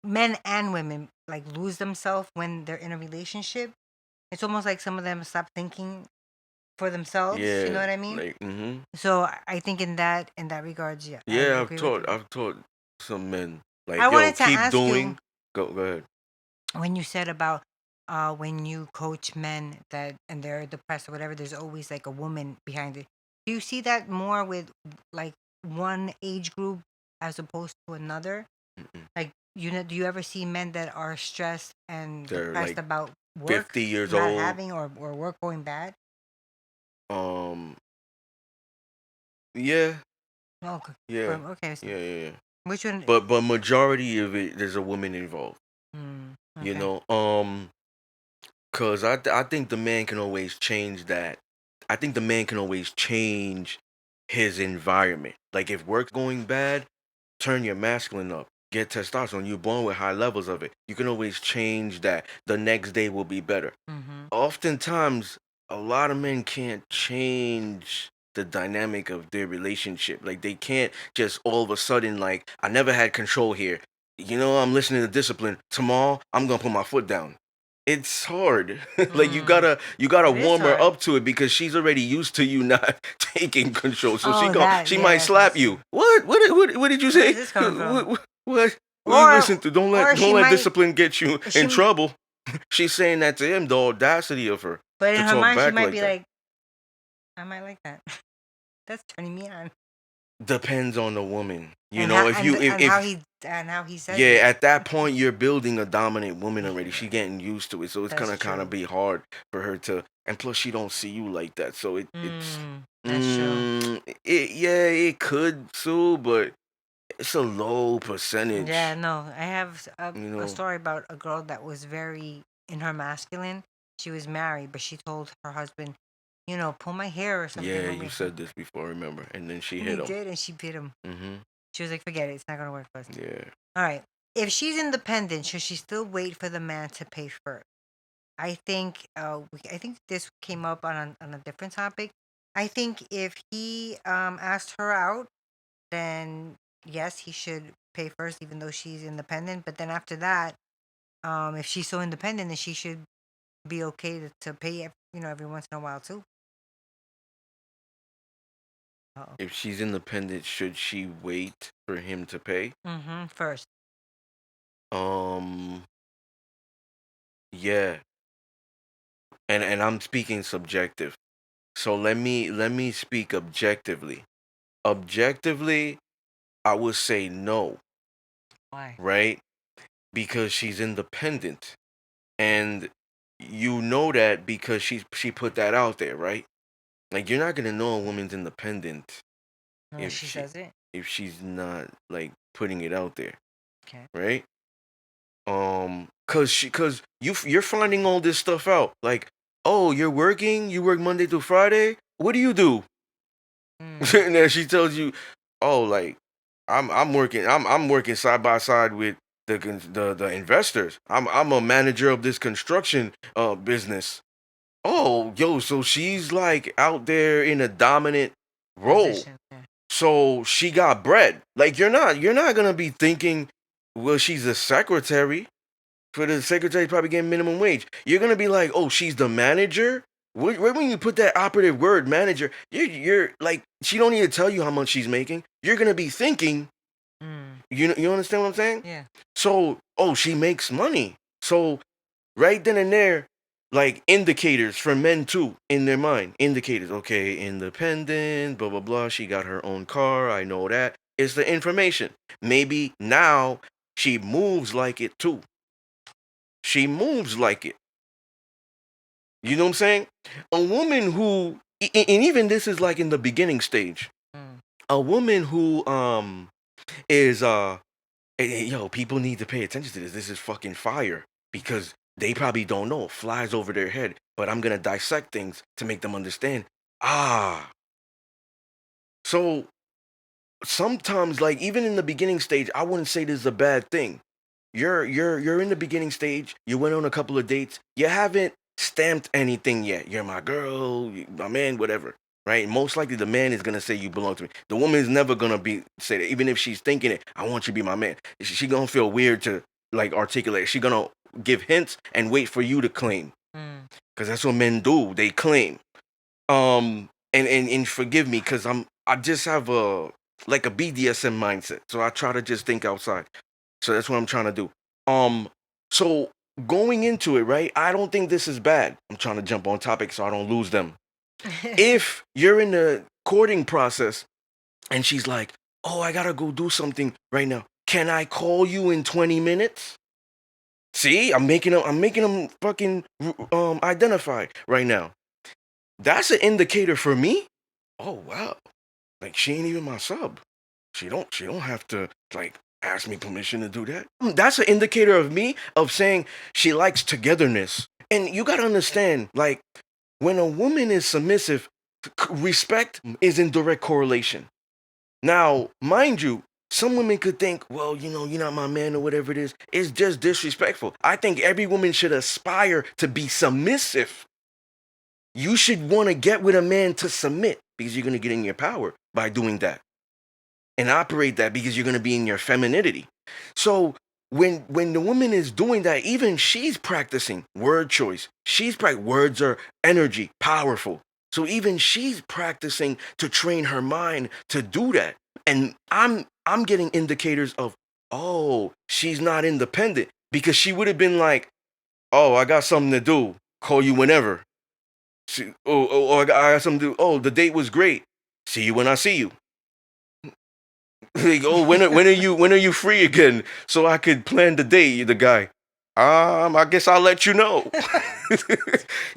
S2: men and women like lose themselves when they're in a relationship. It's almost like some of them stop thinking for themselves. You know
S1: Yeah.
S2: what I mean?
S1: Like
S2: So I think in that regards, yeah, I
S1: yeah,
S2: agree with you.
S1: I've taught some men
S2: I
S1: like, yo,
S2: wanted to
S1: keep
S2: ask you,
S1: doing. Go ahead.
S2: when you said about when you coach men that and they're depressed or whatever, there's always like a woman behind it. Do you see that more with like one age group as opposed to another?
S1: Mm-mm.
S2: Like, do you ever see men that are stressed and
S1: They're
S2: depressed
S1: like
S2: about work
S1: 50 years
S2: not
S1: old.
S2: having or work going bad?
S1: Um, yeah,
S2: Oh, okay.
S1: yeah,
S2: Okay, so
S1: yeah.
S2: which one?
S1: But majority of it, there's a woman involved.
S2: Hmm,
S1: You
S2: okay.
S1: know, cause I think the man can always change that. I think the man can always change his environment. Like if work's going bad, turn your masculine up. Get testosterone. You're born with high levels of it. You can always change that. The next day will be better.
S2: Mm-hmm.
S1: Oftentimes a lot of men can't change the dynamic of their relationship. Like they can't just all of a sudden like I never had control here. I'm listening to discipline. Tomorrow I'm gonna put my foot down. It's hard. Like
S2: Mm.
S1: you gotta
S2: It is
S1: warm her
S2: hard.
S1: up to it because she's already used to you not taking control. So
S2: Oh, that,
S1: she
S2: yeah,
S1: might slap
S2: that's
S1: you.
S2: true.
S1: What did you
S2: Where is
S1: say?
S2: this coming from?
S1: What do you
S2: Or
S1: listen to? Don't
S2: or
S1: let
S2: she
S1: don't let
S2: might
S1: discipline get you
S2: she,
S1: in trouble. She's saying that to him, the audacity of her
S2: but
S1: to
S2: in her
S1: talk
S2: mind she
S1: back
S2: might
S1: like
S2: be
S1: that.
S2: like, I might like that. That's turning me on.
S1: Depends on the woman.
S2: And how
S1: If you
S2: and how he says
S1: yeah,
S2: it.
S1: at that point you're building a dominant woman already. She getting used to it, so it's
S2: That's
S1: gonna kind of
S2: true.
S1: be hard for her to. And plus, she don't see you like that, so
S2: That's true.
S1: it could too, but it's a low
S2: Yeah,
S1: percentage.
S2: no. I have
S1: You
S2: a
S1: know.
S2: story about a girl that was very in her masculine. She was married, but she told her husband, pull my hair or something.
S1: Yeah,
S2: Pull
S1: you
S2: me.
S1: said this before, remember? And then she
S2: And he
S1: hit him.
S2: did, and she bit him.
S1: Mm-hmm.
S2: She was like, forget it. It's not going to work for us.
S1: Yeah.
S2: All right. If she's independent, should she still wait for the man to pay first? I think this came up on a different topic. I think if he asked her out, then yes, he should pay first, even though she's independent. But then after that, if she's so independent, then she should be okay to pay, every once in a while too. Uh-oh.
S1: If she's independent, should she wait for him to pay?
S2: Mm-hmm. First.
S1: Um, yeah. And I'm speaking subjective. So let me speak objectively. Objectively, I would say no,
S2: Why?
S1: right? Because she's independent. And you know that because she put that out there, right? Like you're not gonna know a woman's independent
S2: Unless
S1: if
S2: she
S1: she
S2: says it.
S1: if she's not like putting it out there,
S2: Okay.
S1: right? Cause you're finding all this stuff out. Like, oh, you work Monday through Friday. What do you do?
S2: Mm.
S1: And then she tells you, oh, like I'm working side by side with the investors. I'm a manager of this construction business. Oh, yo, so she's like out there in a dominant role.
S2: Position. Yeah.
S1: So she got bread. Like you're not gonna be thinking, well, she's a secretary. For the secretary probably getting minimum wage. You're gonna be like, oh, she's the manager. When you put that operative word manager, you're like, she don't need to tell you how much she's making. You're gonna be thinking,
S2: Mm.
S1: you understand what I'm saying?
S2: Yeah.
S1: So, oh, she makes money. So right then and there, like indicators for men too in their mind. Indicators, okay, independent, blah blah blah. She got her own car. I know that. It's the information. Maybe now she moves like it too. She moves like it. You know what I'm saying? A woman who, and even this is like in the beginning stage.
S2: Mm.
S1: A woman who is yo, people need to pay attention to this. This is fucking fire because they probably don't know. It flies over their head, but I'm gonna dissect things to make them understand. Ah, so sometimes, like even in the beginning stage, I wouldn't say this is a bad thing. You're in the beginning stage. You went on a couple of dates. You haven't stamped anything yet. You're my girl, my man, whatever. Right? Most likely the man is gonna say you belong to me. The woman is never gonna be say that, even if she's thinking it. I want you to be my man. She gonna feel weird to like articulate. She gonna give hints and wait for you to claim.
S2: Mm.
S1: Cause that's what men do. They claim. And forgive me, cause I just have a like a BDSM mindset. So I try to just think outside. So that's what I'm trying to do. Um, so going into it, right? I don't think this is bad. I'm trying to jump on topic so I don't lose them. If you're in the courting process and she's like, "Oh, I gotta go do something right now. Can I call you in 20 minutes?" See, I'm making them fucking identify right now. That's an indicator for me. Oh wow, like she ain't even my sub. She don't have to like ask me permission to do that. That's an indicator of me of saying she likes togetherness. And you gotta understand, like when a woman is submissive, respect is in direct correlation. Now, mind you, some women could think, well, you're not my man or whatever it is. It's just disrespectful. I think every woman should aspire to be submissive. You should want to get with a man to submit because you're gonna get in your power by doing that and operate that because you're going to be in your femininity. So when the woman is doing that, even she's practicing word choice. Words are energy, powerful. So even she's practicing to train her mind to do that. And I'm getting indicators of, oh, she's not independent because she would have been like, oh, I got something to do. Call you whenever. I got something to do. Oh, the date was great. See you when I see you. Like, oh, when are you free again so I could plan the date? The guy, I guess I'll let you know.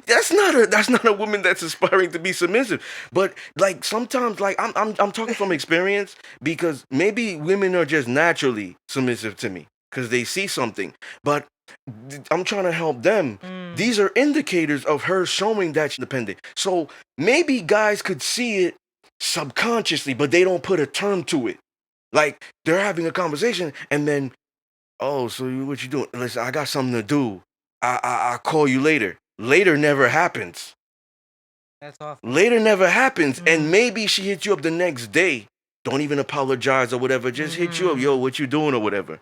S1: That's not a woman that's aspiring to be submissive. But like sometimes, like I'm talking from experience because maybe women are just naturally submissive to me because they see something. But I'm trying to help them.
S2: Mm.
S1: These are indicators of her showing that she's independent. So maybe guys could see it subconsciously, but they don't put a term to it. Like they're having a conversation, and then, oh, so what you doing? Listen, I got something to do. I'll call you later. Later never happens.
S2: That's awful.
S1: Later never happens, and
S2: Mm.
S1: maybe she hits you up the next day. Don't even apologize or whatever. Just hit you up, yo,
S2: Mhm.
S1: what you doing or whatever.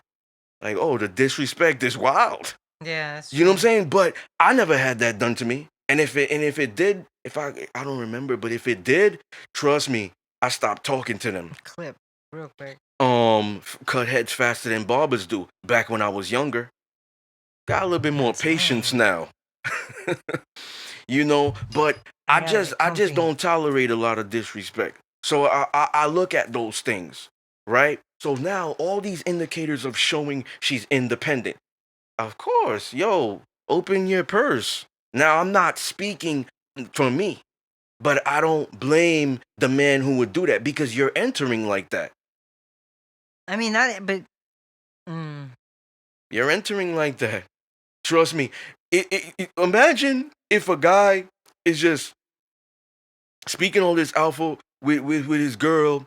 S1: Like, oh, the disrespect is wild.
S2: Yeah, that's
S1: You know what I'm
S2: true.
S1: saying? But I never had that done to me. And if it did, if I don't remember, but if it did, trust me, I stopped talking to them.
S2: Clip real quick.
S1: Cut heads faster than barbers do back when I was younger. Got a little bit more patience
S2: Dang.
S1: now. But
S2: You
S1: I
S2: gotta
S1: just
S2: get
S1: I just
S2: comfy.
S1: don't tolerate a lot of disrespect. So I look at those things, right? So now all these indicators of showing she's independent. Of course, yo, open your purse. Now I'm not speaking for me, but I don't blame the man who would do that because you're entering like that.
S2: I mean, not but. Mm.
S1: You're entering like that. Trust me. Imagine if a guy is just speaking all this alpha with his girl,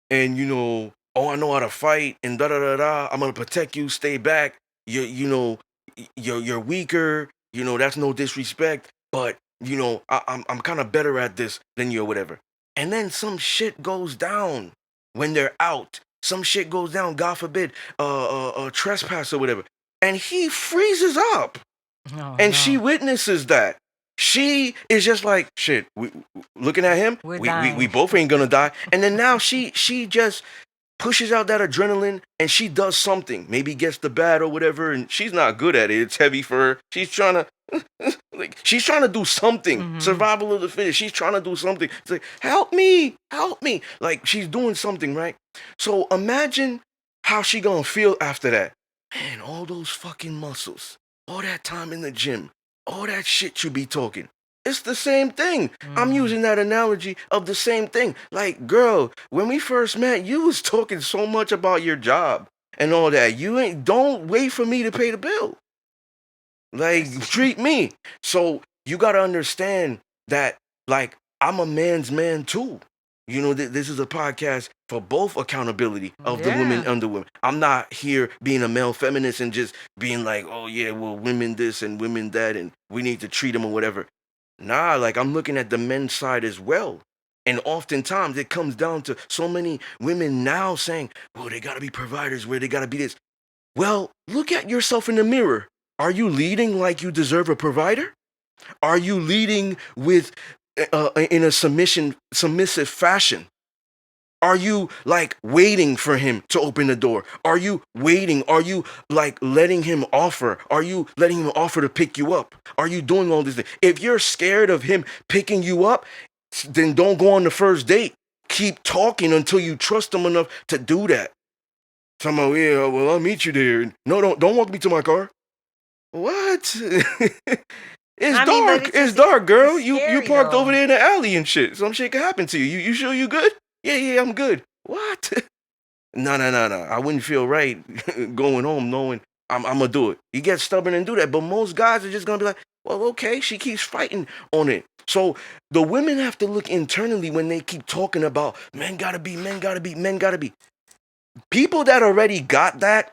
S1: and oh, I know how to fight, and da da da da. I'm gonna protect you. Stay back. You're weaker. That's no disrespect, but I'm kind of better at this than you or whatever. And then some shit goes down. when they're out, some shit goes down, God forbid, trespass or whatever, and he freezes up,
S2: No,
S1: and she
S2: no.
S1: witnesses that. She is just like shit. Looking at him,
S2: We're
S1: we
S2: dying.
S1: both ain't gonna die. And then now she just pushes out that adrenaline and she does something. Maybe gets the bat or whatever, and she's not good at it. It's heavy for her. She's trying to like she's trying to do something.
S2: Mm-hmm.
S1: Survival of the fittest. She's trying to do something. It's like, help me, help me. Like she's doing something, right? So imagine how she gonna feel after that. Man, all those fucking muscles, all that time in the gym, all that shit you be talking. It's the same thing. I'm
S2: Mm.
S1: using that analogy of the same thing. Like, girl, when we first met, you was talking so much about your job and all that. You ain't don't wait for me to pay the bill. Like, treat me. So you gotta understand that, like, I'm a man's man too. You know, this is a podcast for both accountability of the women
S2: Yeah.
S1: and the women. I'm not here being a male feminist and just being like, oh yeah, well, women this and women that, and we need to treat them or whatever. Nah, like I'm looking at the men's side as well. And oftentimes it comes down to so many women now saying, well, they gotta be providers, where they gotta be this. Well, look at yourself in the mirror. Are you leading like you deserve a provider? Are you leading with in a submissive fashion? Are you like waiting for him to open the door? Are you waiting? Are you like letting him offer? Are you letting him offer to pick you up? Are you doing all these things? If you're scared of him picking you up, then don't go on the first date. Keep talking until you trust him enough to do that. Talking about, yeah, well, I'll meet you there. No, don't walk me to my car. What? It's
S2: I mean, but
S1: dark.
S2: it's
S1: It's
S2: just
S1: dark,
S2: it's
S1: girl. You
S2: scary
S1: parked over
S2: though.
S1: there in the alley and shit. Some shit could happen to you. You sure you good? Yeah, I'm good. What? No. I wouldn't feel right going home knowing I'm gonna do it. You get stubborn and do that, but most guys are just gonna be like, well, okay, she keeps fighting on it. So the women have to look internally when they keep talking about men gotta be, men gotta be, men gotta be. People that already got that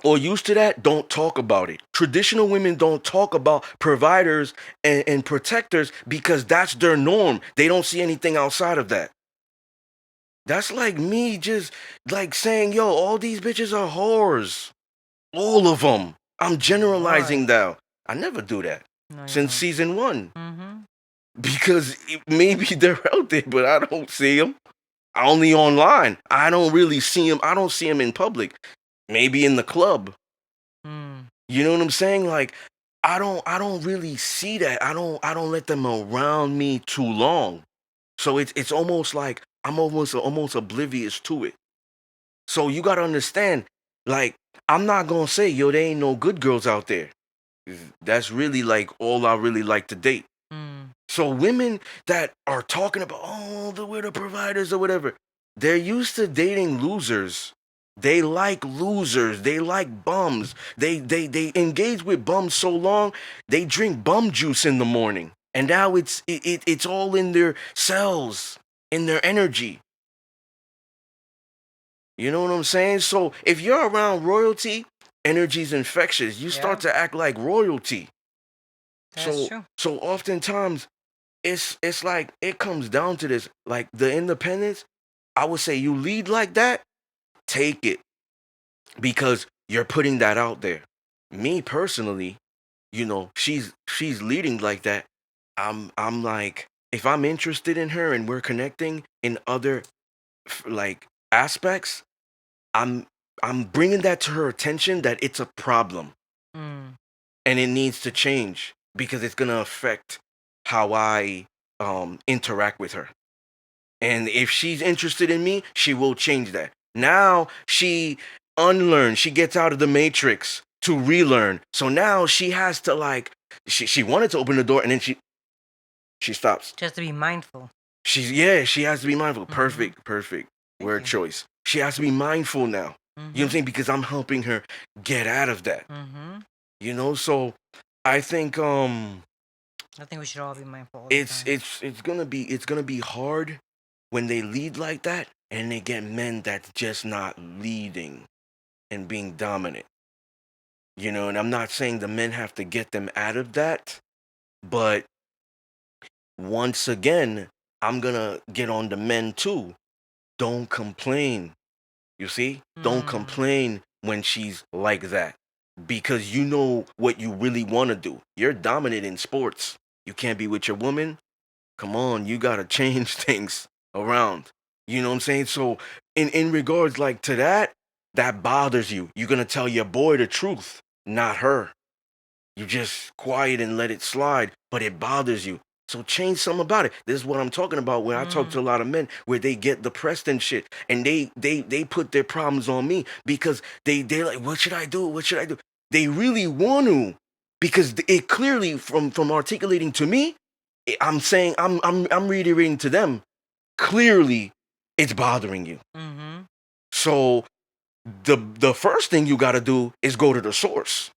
S1: or used to that don't talk about it. Traditional women don't talk about providers and protectors because that's their norm. They don't see anything outside of that. That's like me just like saying, yo, all these bitches are whores. All of them. I'm
S2: Lord.
S1: generalizing now. I never do that
S2: No, you
S1: since
S2: don't.
S1: season one
S2: Mm-hmm.
S1: because maybe they're out there, but I don't see them. Only online. I don't really see them. I don't see them in public. Maybe in the club.
S2: Mm.
S1: You know what I'm saying? Like I don't really see that. I don't let them around me too long. So it's almost like I'm almost oblivious to it. So you got to understand, like, I'm not going to say, yo, there ain't no good girls out there. That's really like all I really like to date.
S2: Mm.
S1: So women that are talking about, oh, we're the providers or whatever, they're used to dating losers. They like losers. They like bums. They engage with bums so long, they drink bum juice in the morning. And now it's all in their cells, in their energy. You know what I'm saying? So if you're around royalty, energy's infectious. You
S2: Yeah,
S1: start to act like royalty.
S2: that's
S1: So
S2: true.
S1: so oftentimes it's like it comes down to this. Like the independence, I would say you lead like that, take it. Because you're putting that out there. Me personally, she's leading like that. I'm like, if I'm interested in her and we're connecting in other like aspects, I'm I'm bringing that to her attention that it's a problem
S2: Mm.
S1: and it needs to change because it's gonna affect how I interact with her. And if she's interested in me, she will change that. Now she unlearns, she gets out of the matrix to relearn. So now she has to like she wanted to open the door and then she stops.
S2: Just to be mindful.
S1: She has to be mindful.
S2: Mm-hmm.
S1: Perfect
S2: Thank
S1: word
S2: you.
S1: choice. She has to be mindful now. You know what I'm
S2: Mm-hmm.
S1: saying? Because I'm helping her get out of that.
S2: Mm-hmm.
S1: So I think
S2: I think we should all be mindful all the
S1: it's
S2: time.
S1: it's it's gonna be hard when they lead like that and they get men that's just not leading and being dominant. And I'm not saying the men have to get them out of that, but once again, I'm gonna get on the men too. don't complain. You see? Don't
S2: Mm.
S1: complain when she's like that because you know what you really want to do. You're dominant in sports. You can't be with your woman. Come on, you got to change things around. You know what I'm saying? So in regards like to that, that bothers you. You're going to tell your boy the truth, not her. You just quiet and let it slide, but it bothers you. So change something about it. This is what I'm talking about. Where I talk to
S2: Mm.
S1: a lot of men, where they get depressed and shit, and they put their problems on me because they're like, what should I do? What should I do? They really want to, because it clearly from articulating to me, I'm saying I'm reiterating to them clearly, it's bothering you.
S2: Mm-hmm.
S1: So the first thing you got to do is go to the source,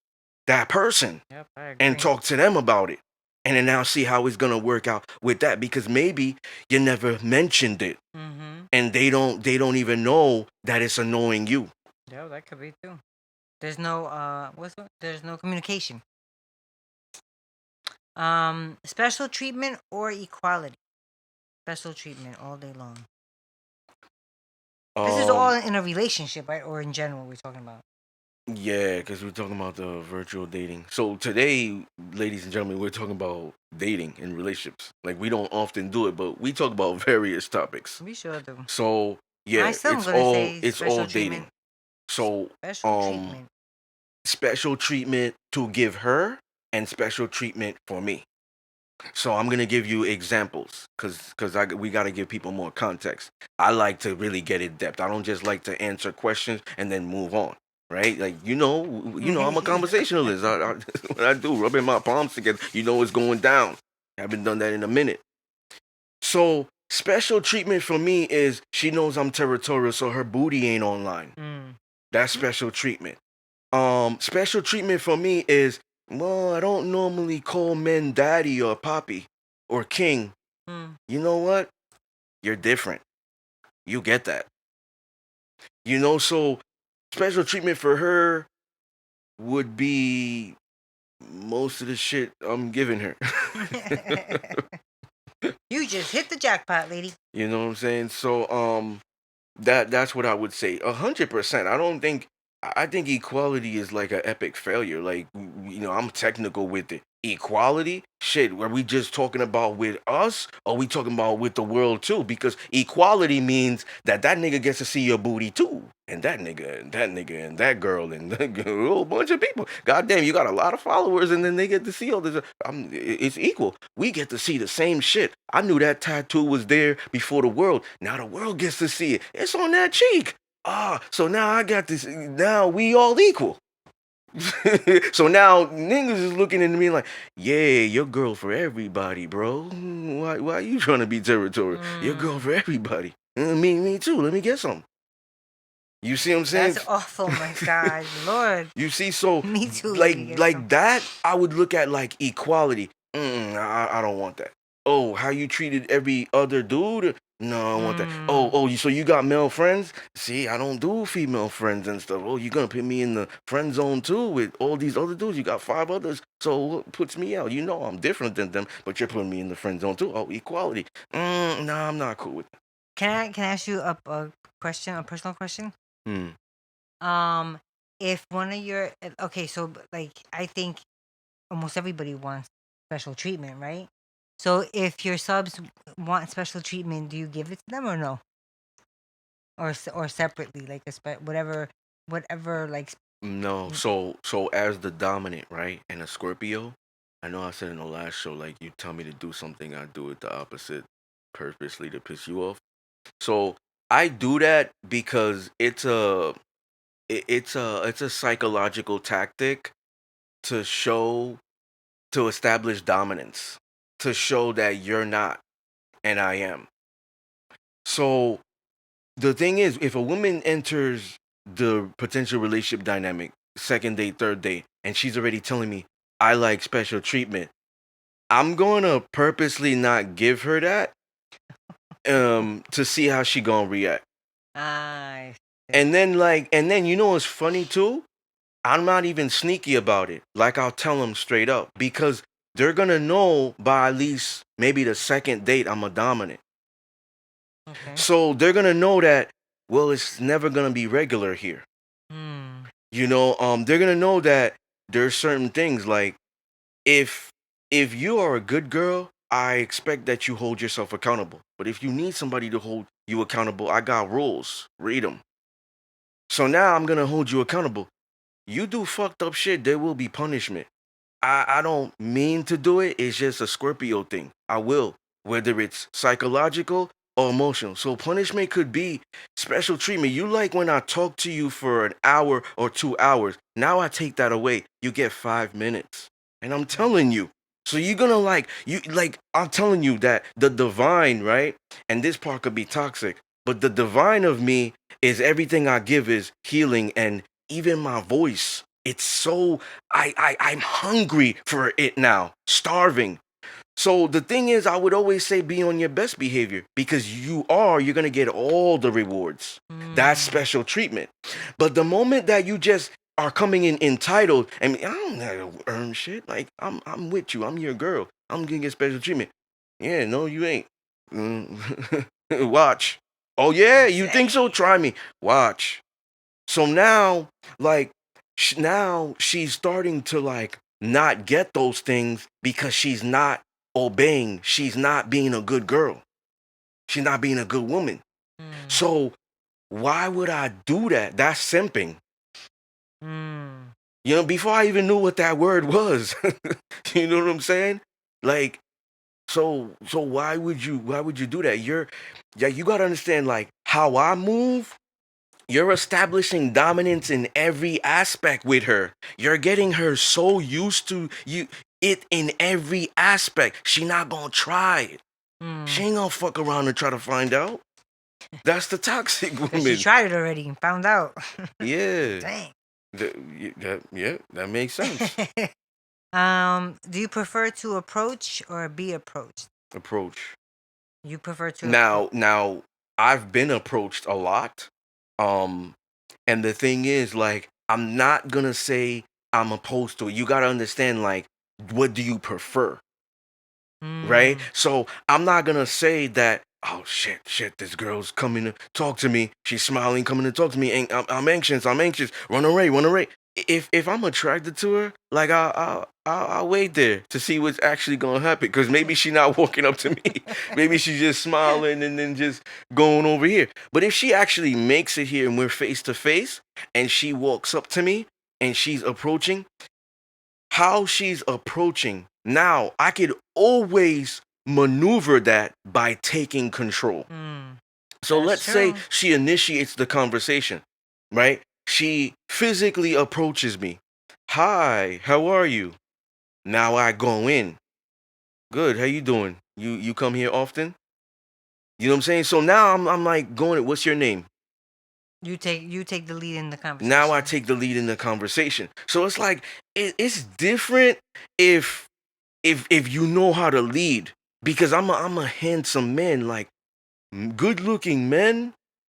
S1: that person,
S2: Yep, I
S1: and
S2: agree.
S1: talk to them about it. And then now see how it's gonna work out with that because maybe you never mentioned it
S2: Mm-hmm.
S1: and they don't even know that it's annoying you.
S2: Yeah, that could be too. There's no there's no communication. Special treatment or equality. Special treatment all day long. This is all
S1: Um
S2: in a relationship, right? Or in general, we're talking about.
S1: yeah, because we're talking about the virtual dating. So today, ladies and gentlemen, we're talking about dating and relationships. Like we don't often do it, but we talk about various topics.
S2: We sure do.
S1: So
S2: I
S1: yeah,
S2: still am
S1: it's
S2: gonna
S1: all
S2: say
S1: it's all
S2: special treatment.
S1: dating. So
S2: Special
S1: um
S2: treatment.
S1: special treatment to give her and special treatment for me. So I'm gonna give you examples, cause we gotta give people more context. I like to really get in depth. I don't just like to answer questions and then move on, right? Like I'm a conversationalist. What I do, rubbing my palms together. It's going down. I haven't done that in a minute. So special treatment for me is she knows I'm territorial, so her booty ain't online.
S2: Mm.
S1: That's special treatment. Special treatment for me is, well, I don't normally call men daddy or poppy or king.
S2: Mm.
S1: You know what? You're different. You get that. So special treatment for her would be most of the shit I'm giving her.
S2: You just hit the jackpot, lady.
S1: You know what I'm saying? So that's what I would say. 100%. I think equality is like an epic failure. Like I'm technical with it. Equality, shit. Are we just talking about with us, or are we talking about with the world too? Because equality means that nigga gets to see your booty too, and that nigga, and that nigga, and that girl, and a whole bunch of people. God damn, you got a lot of followers, and then they get to see all this. It's equal. We get to see the same shit. I knew that tattoo was there before the world. Now the world gets to see it. It's on that cheek. So now I got this. Now we all equal. So now niggas is looking at me like, yeah, your girl for everybody, bro. Why you trying to be territorial? Your girl
S2: Mm.
S1: for everybody. Me too. Let me get some. You see what I'm saying?
S2: That's awful, my God, Lord.
S1: You see, so
S2: Me too. Let
S1: like
S2: me get some.
S1: like that, I would look at like equality. I don't want that. Oh, how you treated every other dude? No, I don't want that.
S2: Mm.
S1: So you got male friends? See, I don't do female friends and stuff. Oh, you gonna put me in the friend zone too with all these other dudes? You got 5 others. So what puts me out? I'm different than them, but you're putting me in the friend zone too. Oh, equality. No, I'm not cool with that.
S2: Can I ask you a question, a personal question?
S1: Hmm.
S2: Um, if one of your okay, so like I think almost everybody wants special treatment, right? So if your subs want special treatment, do you give it to them or no? Or separately, like whatever like.
S1: No, so as the dominant, right, and a Scorpio, I know I said in the last show, like you tell me to do something, I do it the opposite, purposely to piss you off. So I do that because it's a psychological tactic to show to establish dominance, to show that you're not and I am. So the thing is, if a woman enters the potential relationship dynamic, second date, third date, and she's already telling me, I like special treatment, I'm going to purposely not give her that to see how she going to react.
S2: I see.
S1: And then what's funny too? I'm not even sneaky about it. Like I'll tell them straight up because they're going to know by at least maybe the second date I'm a dominant.
S2: Okay.
S1: So they're gonna know that, well, it's never gonna be regular here.
S2: Mm.
S1: They're gonna know that there's certain things like, if you are a good girl, I expect that you hold yourself accountable. But if you need somebody to hold you accountable, I got rules. Read them. So now I'm gonna hold you accountable. You do fucked up shit, there will be punishment. I don't mean to do it. It's just a Scorpio thing. I will, whether it's psychological or emotional. So punishment could be special treatment. You like when I talk to you for an hour or 2 hours. Now I take that away. You get 5 minutes. And I'm telling you. So you're gonna I'm telling you that the divine, right? And this part could be toxic, but the divine of me is everything I give is healing, and even my voice. It's so I'm hungry for it now, starving. So the thing is, I would always say be on your best behavior, because you're gonna get all the rewards. That's
S2: Mm.
S1: special treatment. But the moment that you just are coming in entitled, and I don't have to earn shit. Like I'm with you. I'm your girl. I'm gonna get special treatment. Yeah, no, you ain't. Watch. Oh yeah, you think so?
S2: Dang.
S1: Try me. Watch. So now, like, now she's starting to like not get those things because she's not obeying. She's not being a good girl. She's not being a good woman.
S2: Mm.
S1: So why would I do that? That's simping.
S2: Mm.
S1: Before I even knew what that word was. You know what I'm saying? Like, so why would you do that? You gotta understand, like, how I move. You're establishing dominance in every aspect with her. You're getting her so used to it in every aspect. She not gonna try it. She
S2: Mm.
S1: ain't gonna fuck around and try to find out. That's the toxic
S2: Cause she
S1: woman.
S2: tried it already and found out.
S1: Yeah.
S2: Dang.
S1: That makes sense.
S2: Do you prefer to approach or be approached?
S1: Approach.
S2: You prefer to approach.
S1: Now, I've been approached a lot. Um, and the thing is, like, I'm not gonna say I'm opposed to it. You gotta understand, like, what do you prefer? Right?
S2: Mm.
S1: So I'm not gonna say that, oh shit, this girl's coming to talk to me. She's smiling, coming to talk to me, and I'm anxious, Run away, run away. If I'm attracted to her, like, I'll wait there to see what's actually gonna happen. Cause maybe she's not walking up to me. Maybe she's just smiling and then just going over here. But if she actually makes it here and we're face to face, and she walks up to me and she's approaching, how she's approaching. Now, I could always maneuver that by taking control.
S2: Mm.
S1: So
S2: That's
S1: let's say
S2: true.
S1: she initiates the conversation, right? She physically approaches me. Hi, how are you? Now I go in. Good, how you doing? You come here often? You know what I'm saying? So now I'm like going, what's your name?
S2: You take the lead in the
S1: Now I
S2: conversation.
S1: take the lead in the conversation. So it's like it's different if if you know how to lead, because I'm a handsome man. Like, good looking men,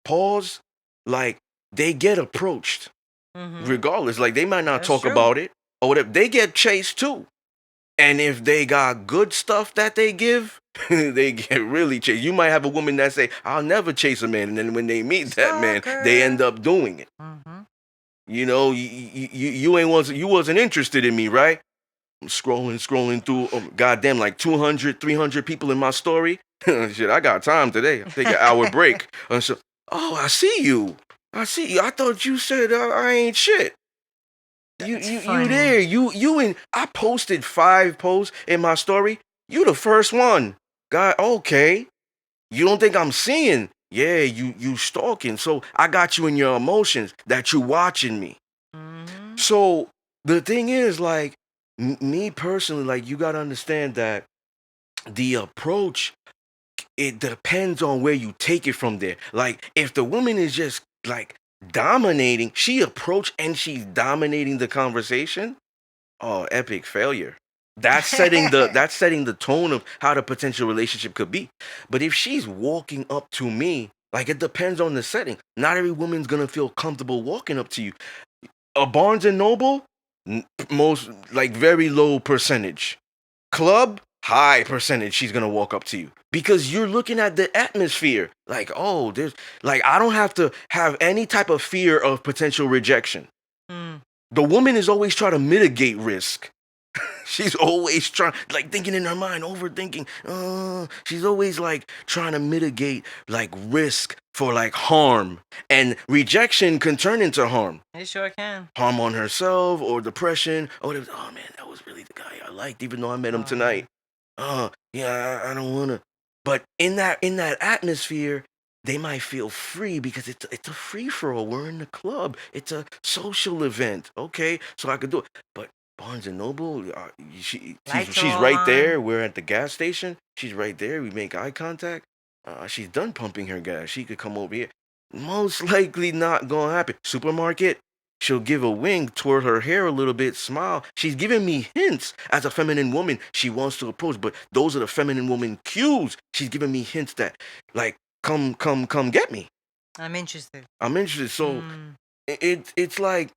S1: pause, like, they get approached
S2: Mm-hmm.
S1: regardless. Like, they might not
S2: That's
S1: talk
S2: true.
S1: about it or whatever, they get chased too. And if they got good stuff that they give, they get really chased. You might have a woman that say, I'll never chase a man, and then when they meet that man, they end
S2: Stalker.
S1: up doing it.
S2: Mm-hmm.
S1: You wasn't interested in me, right? Scrolling through, goddamn, like 200, 300 people in my story. Shit, I got time today. I'll take an hour break. And so, oh, I see you. I see you. I thought you said I ain't shit.
S2: That's
S1: You
S2: funny.
S1: there. You and I posted 5 posts in my story. You the first one. God, okay. You don't think I'm seeing? Yeah, you stalking. So I got you in your emotions that you watching me.
S2: Mm-hmm.
S1: So the thing is, like, me personally, like, you gotta understand that the approach, it depends on where you take it from there. Like, if the woman is just like dominating, she approach and she's dominating the conversation. Oh, epic failure. That's setting the tone of how the potential relationship could be. But if she's walking up to me, like, it depends on the setting. Not every woman's gonna feel comfortable walking up to you. A Barnes and Noble, most, like, very low percentage. Club, high percentage she's gonna walk up to you because you're looking at the atmosphere. Like, oh, there's like I don't have to have any type of fear of potential rejection.
S2: Mm.
S1: The woman is always trying to mitigate risk. She's always trying, like thinking in her mind, overthinking. She's always like trying to mitigate like risk for like harm, and rejection can turn into harm.
S2: It sure can.
S1: Harm on herself or depression. Oh, oh man, that was really the guy I liked, even though I met him
S2: Oh, yeah.
S1: tonight. Yeah, I don't wanna. But in that atmosphere, they might feel free because it's a free for all. We're in the club. It's a social event. Okay, so I could do it. But Barnes and Noble,
S2: Lights are
S1: she's
S2: all
S1: right there.
S2: on.
S1: We're at the gas station. She's right there. We make eye contact. She's done pumping her gas. She could come over here. Most likely not gonna happen. Supermarket, she'll give a wink, twirl her hair a little bit, smile. She's giving me hints as a feminine woman she wants to approach, but those are the feminine woman cues. She's giving me hints that, like, come get me.
S2: I'm interested.
S1: I'm interested. So
S2: Mm.
S1: it's like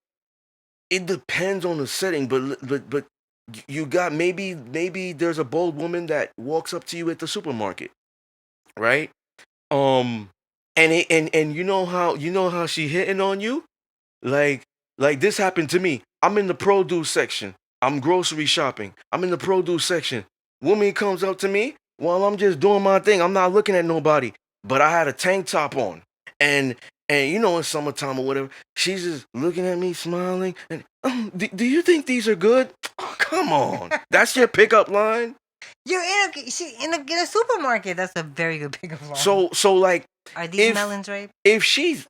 S1: it depends on the setting, but you got maybe there's a bold woman that walks up to you at the supermarket, right? Um, and you know how she hitting on you. Like like this happened to me. I'm in the produce section. I'm grocery shopping. I'm in the produce section. Woman comes up to me while I'm just doing my thing. I'm not looking at nobody. But I had a tank top on. And it's summertime or whatever. She's just looking at me, smiling. And do you think these are good? Oh, come on. That's your pickup line.
S2: You're in a supermarket. That's a very good pickup line.
S1: So like
S2: Are these
S1: if
S2: melons ripe?
S1: if she's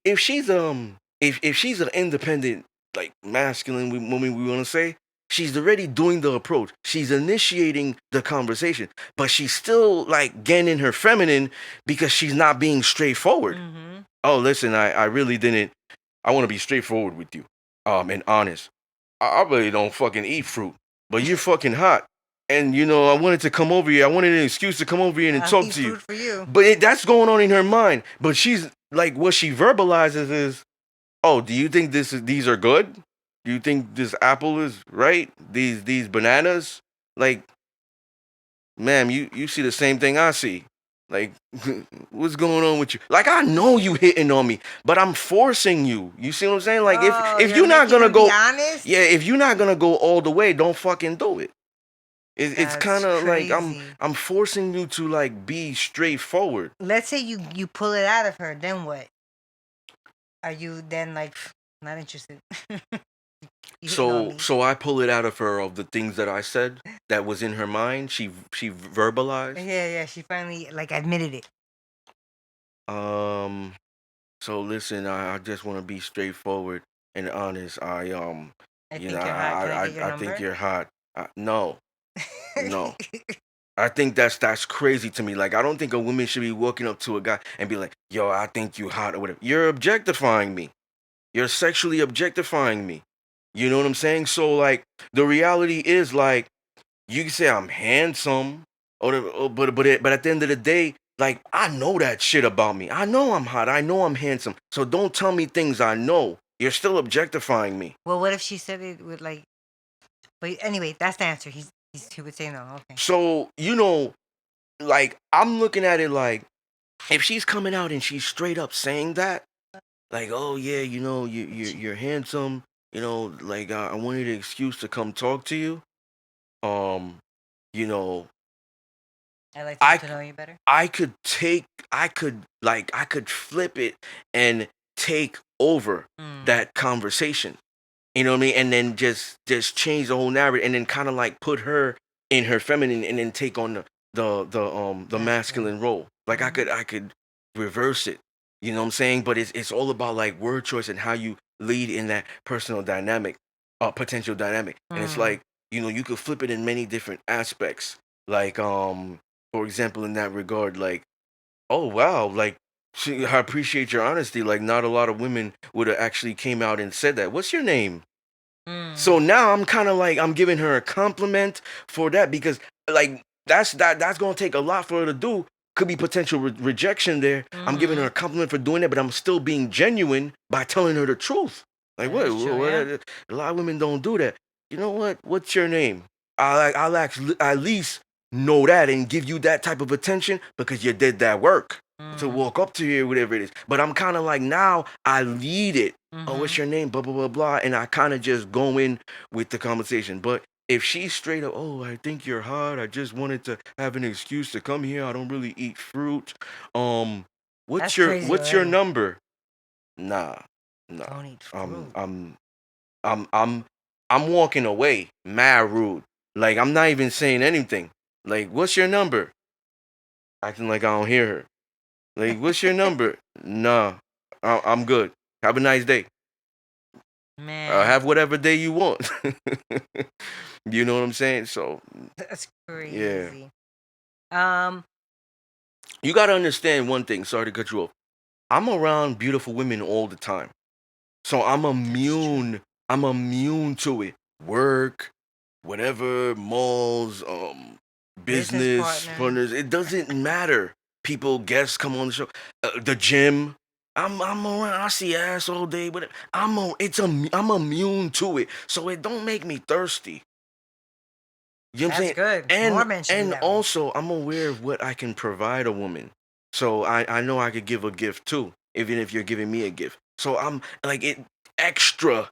S1: an independent, like masculine woman, we want to say, she's already doing the approach. She's initiating the conversation, but she's still like getting her feminine because she's not being straightforward.
S2: Mm-hmm.
S1: Oh, listen, I really didn't. I want to be straightforward with you, and honest. I really don't fucking eat fruit, but you're fucking hot. And I wanted to come over here. I wanted an excuse to come over here and
S2: I'll
S1: talk
S2: eat
S1: to you.
S2: fruit for you.
S1: But that's going on in her mind. But she's like, what she verbalizes is, "Oh, do you think these are good? Do you think this apple is right? These bananas, like, ma'am, you see the same thing I see. Like, what's going on with you? Like, I know you hitting on me, but I'm forcing you. You see what I'm saying? Like, if
S2: You're
S1: you're not
S2: making
S1: gonna
S2: him
S1: go,
S2: be honest.
S1: yeah, if you're not gonna go all the way, don't fucking do it. It's
S2: That's
S1: kind of like I'm
S2: crazy.
S1: I'm forcing you to like be straightforward.
S2: Let's say you pull it out of her. Then what? Are you then like not interested? You hitting on
S1: So
S2: me?
S1: so I pull it out of her of the things that I said that was in her mind. She verbalized.
S2: Yeah. She finally like admitted it.
S1: Um. So listen, I just want to be straightforward and honest.
S2: I
S1: You know,
S2: think you're hot. Can I get your
S1: I think
S2: number?
S1: you're hot. No, no. I think that's crazy to me. Like, I don't think a woman should be walking up to a guy and be like, "Yo, I think you hot" or whatever. You're objectifying me. You're sexually objectifying me. You know what I'm saying? So like, the reality is like, you can say I'm handsome, but at the end of the day, like, I know that shit about me. I know I'm hot. I know I'm handsome. So don't tell me things I know. You're still objectifying me.
S2: Well, what if she said it with like? But anyway, that's the answer. He would say no. Okay.
S1: So like, I'm looking at it like, if she's coming out and she's straight up saying that, like, oh yeah, you're handsome. Like, I wanted an excuse to come talk to you. Um, you know,
S2: I like to
S1: I
S2: get to know you better.
S1: I could flip it and take over
S2: Mm.
S1: that conversation. You know what I mean? And then just change the whole narrative and then kind of like put her in her feminine and then take on the
S2: Masculine.
S1: masculine role. Like,
S2: Mhm.
S1: I could reverse it. You know what I'm saying? But it's all about like word choice and how you lead in that personal dynamic, potential dynamic. And it's
S2: Mm.
S1: like, you could flip it in many different aspects. Like, for example, in that regard, like, oh wow, like, I appreciate your honesty. Like, not a lot of women would have actually came out and said that. What's your name?
S2: Mm.
S1: So now I'm kind of like, I'm giving her a compliment for that because like that's gonna take a lot for her to do. Could be potential rejection there. I'm giving her a
S2: Mhm.
S1: compliment for doing that, but I'm still being genuine by telling her the truth. Like,
S2: That is true. Yeah.
S1: a lot of women don't do that. You know what? What's your name? I'll at least know that and give you that type of attention because you did that work to
S2: Mm.
S1: walk up to you, whatever it is. But I'm kind of like now I lead it. Oh, what's
S2: Mm-hmm.
S1: your name? Blah blah blah blah, and I kind of just go in with the conversation. But if she's straight up, oh, I think you're hot. I just wanted to have an excuse to come here. I don't really eat fruit. Um,
S2: That's crazy
S1: what's your
S2: already.
S1: number? Nah, nah.
S2: Don't eat
S1: I'm
S2: fruit.
S1: I'm I'm I'm I'm walking away, mad rude. Like I'm not even saying anything. Like, what's your number? Acting like I don't hear her. Like, what's your number? Nah, I'm good. Have a nice day.
S2: Man,
S1: Have whatever day you want. You know what I'm saying? So
S2: that's
S1: yeah,
S2: crazy. Um,
S1: you gotta understand one thing. Sorry to cut you off. I'm around beautiful women all the time. So I'm
S2: that's true.
S1: immune. I'm immune to it. Work, whatever, malls,
S2: Business
S1: business
S2: partner.
S1: partners. It doesn't matter. People, guests come on the show. The gym. I'm around. I see ass all day. But I'm immune to it. So it don't make me thirsty. You know what I'm
S2: That's
S1: saying?
S2: good.
S1: And
S2: More men should be
S1: and
S2: that way.
S1: also I'm aware of what I can provide a woman. So I know I could give a gift too, even if you're giving me a gift. So I'm like it extra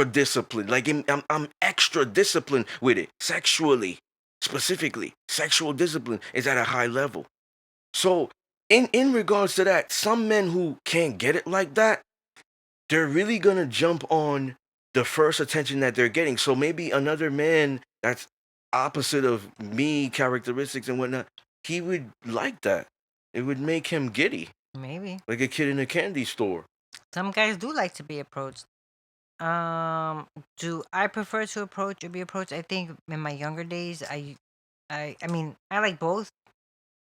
S1: disciplined. Like I'm extra disciplined with it. Sexually, specifically. Sexual discipline is at a high level. So in regards to that, some men who can't get it like that, they're really gonna jump on the first attention that they're getting. So maybe another man that's opposite of me, characteristics and whatnot, he would like that. It would make him giddy,
S2: Maybe.
S1: like a kid in a candy store.
S2: Some guys do like to be approached. Um, do I prefer to approach or be approached? I think in my younger days, I mean, I like both.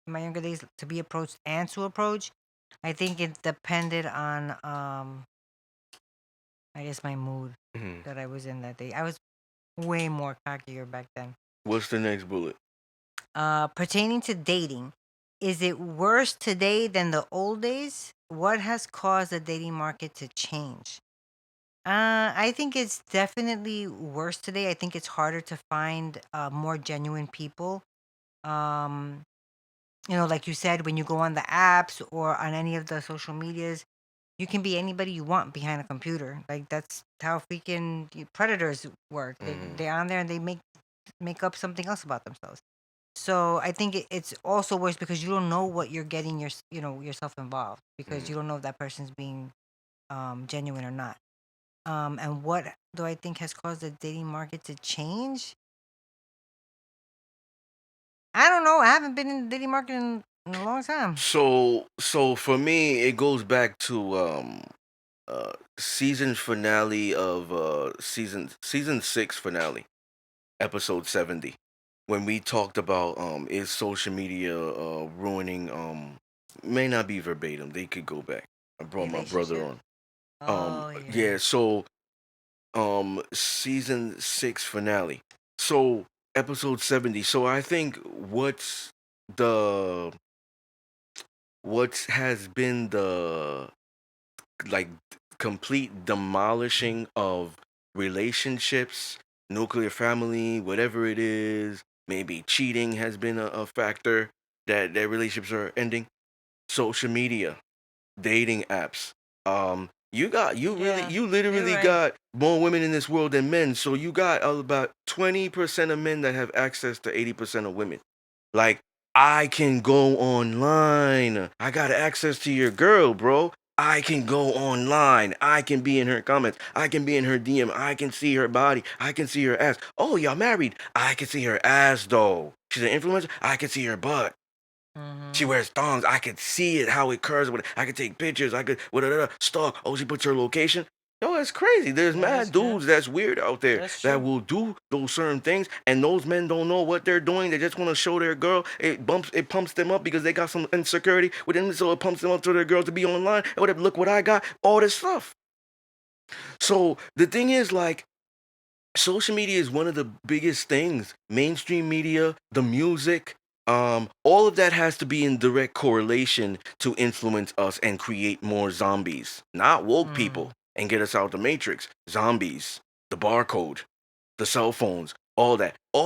S2: In my younger days, to be approached and to approach. I think it depended on, I guess my mood
S1: Mhm.
S2: that I was in that day. I was way more cockier back then.
S1: What's the next bullet?
S2: Pertaining to dating, is it worse today than the old days? What has caused the dating market to change? I think it's definitely worse today. I think it's harder to find more genuine people. Um, like you said, when you go on the apps or on any of the social medias, you can be anybody you want behind a computer. Like that's how freaking predators work.
S1: Mhm.
S2: They're on there and they make up something else about themselves. So I think it's also worse because you don't know what you're getting yourself involved because
S1: Mhm.
S2: you don't know if that person's being genuine or not. And what do I think has caused the dating market to change? I don't know. I haven't been in the dating market in a long time.
S1: So for me, it goes back to season finale of season 6 finale, episode 70, when we talked about is social media ruining may not be verbatim, they could go back. I brought my brother
S2: Relationship.
S1: on.
S2: Oh yeah.
S1: Yeah, so season 6 finale. So episode 70. So I think the what has been the like complete demolishing of relationships, nuclear family, whatever it is. Maybe cheating has been a factor that relationships are ending. Social media, dating apps.
S2: Yeah.
S1: You
S2: You're
S1: literally
S2: right.
S1: got more women in this world than men. So you got about 20% of men that have access to 80% of women. Like, I can go online. I got access to your girl, bro. I can go online. I can be in her comments. I can be in her DM. I can see her body. I can see her ass. Oh, y'all married. I can see her ass though. She's an influencer. I can see her butt. She
S2: Mm-hmm.
S1: wears thongs. I could see it how it curves. I could take pictures. I could stalk. Oh, she puts her location. Yo, it's crazy. There's
S2: Yeah,
S1: mad
S2: yeah.
S1: dudes that's weird out there
S2: That's
S1: that
S2: true.
S1: will do those certain things, and those men don't know what they're doing. They just want to show their girl. It pumps them up because they got some insecurity within them, so it pumps them up to their girl to be online. And whatever. Look what I got. All this stuff. So the thing is, like, social media is one of the biggest things. Mainstream media, the music, all of that has to be in direct correlation to influence us and create more zombies, not woke
S2: Mm.
S1: people, and get us out the matrix. Zombies, the barcode, the cell phones, all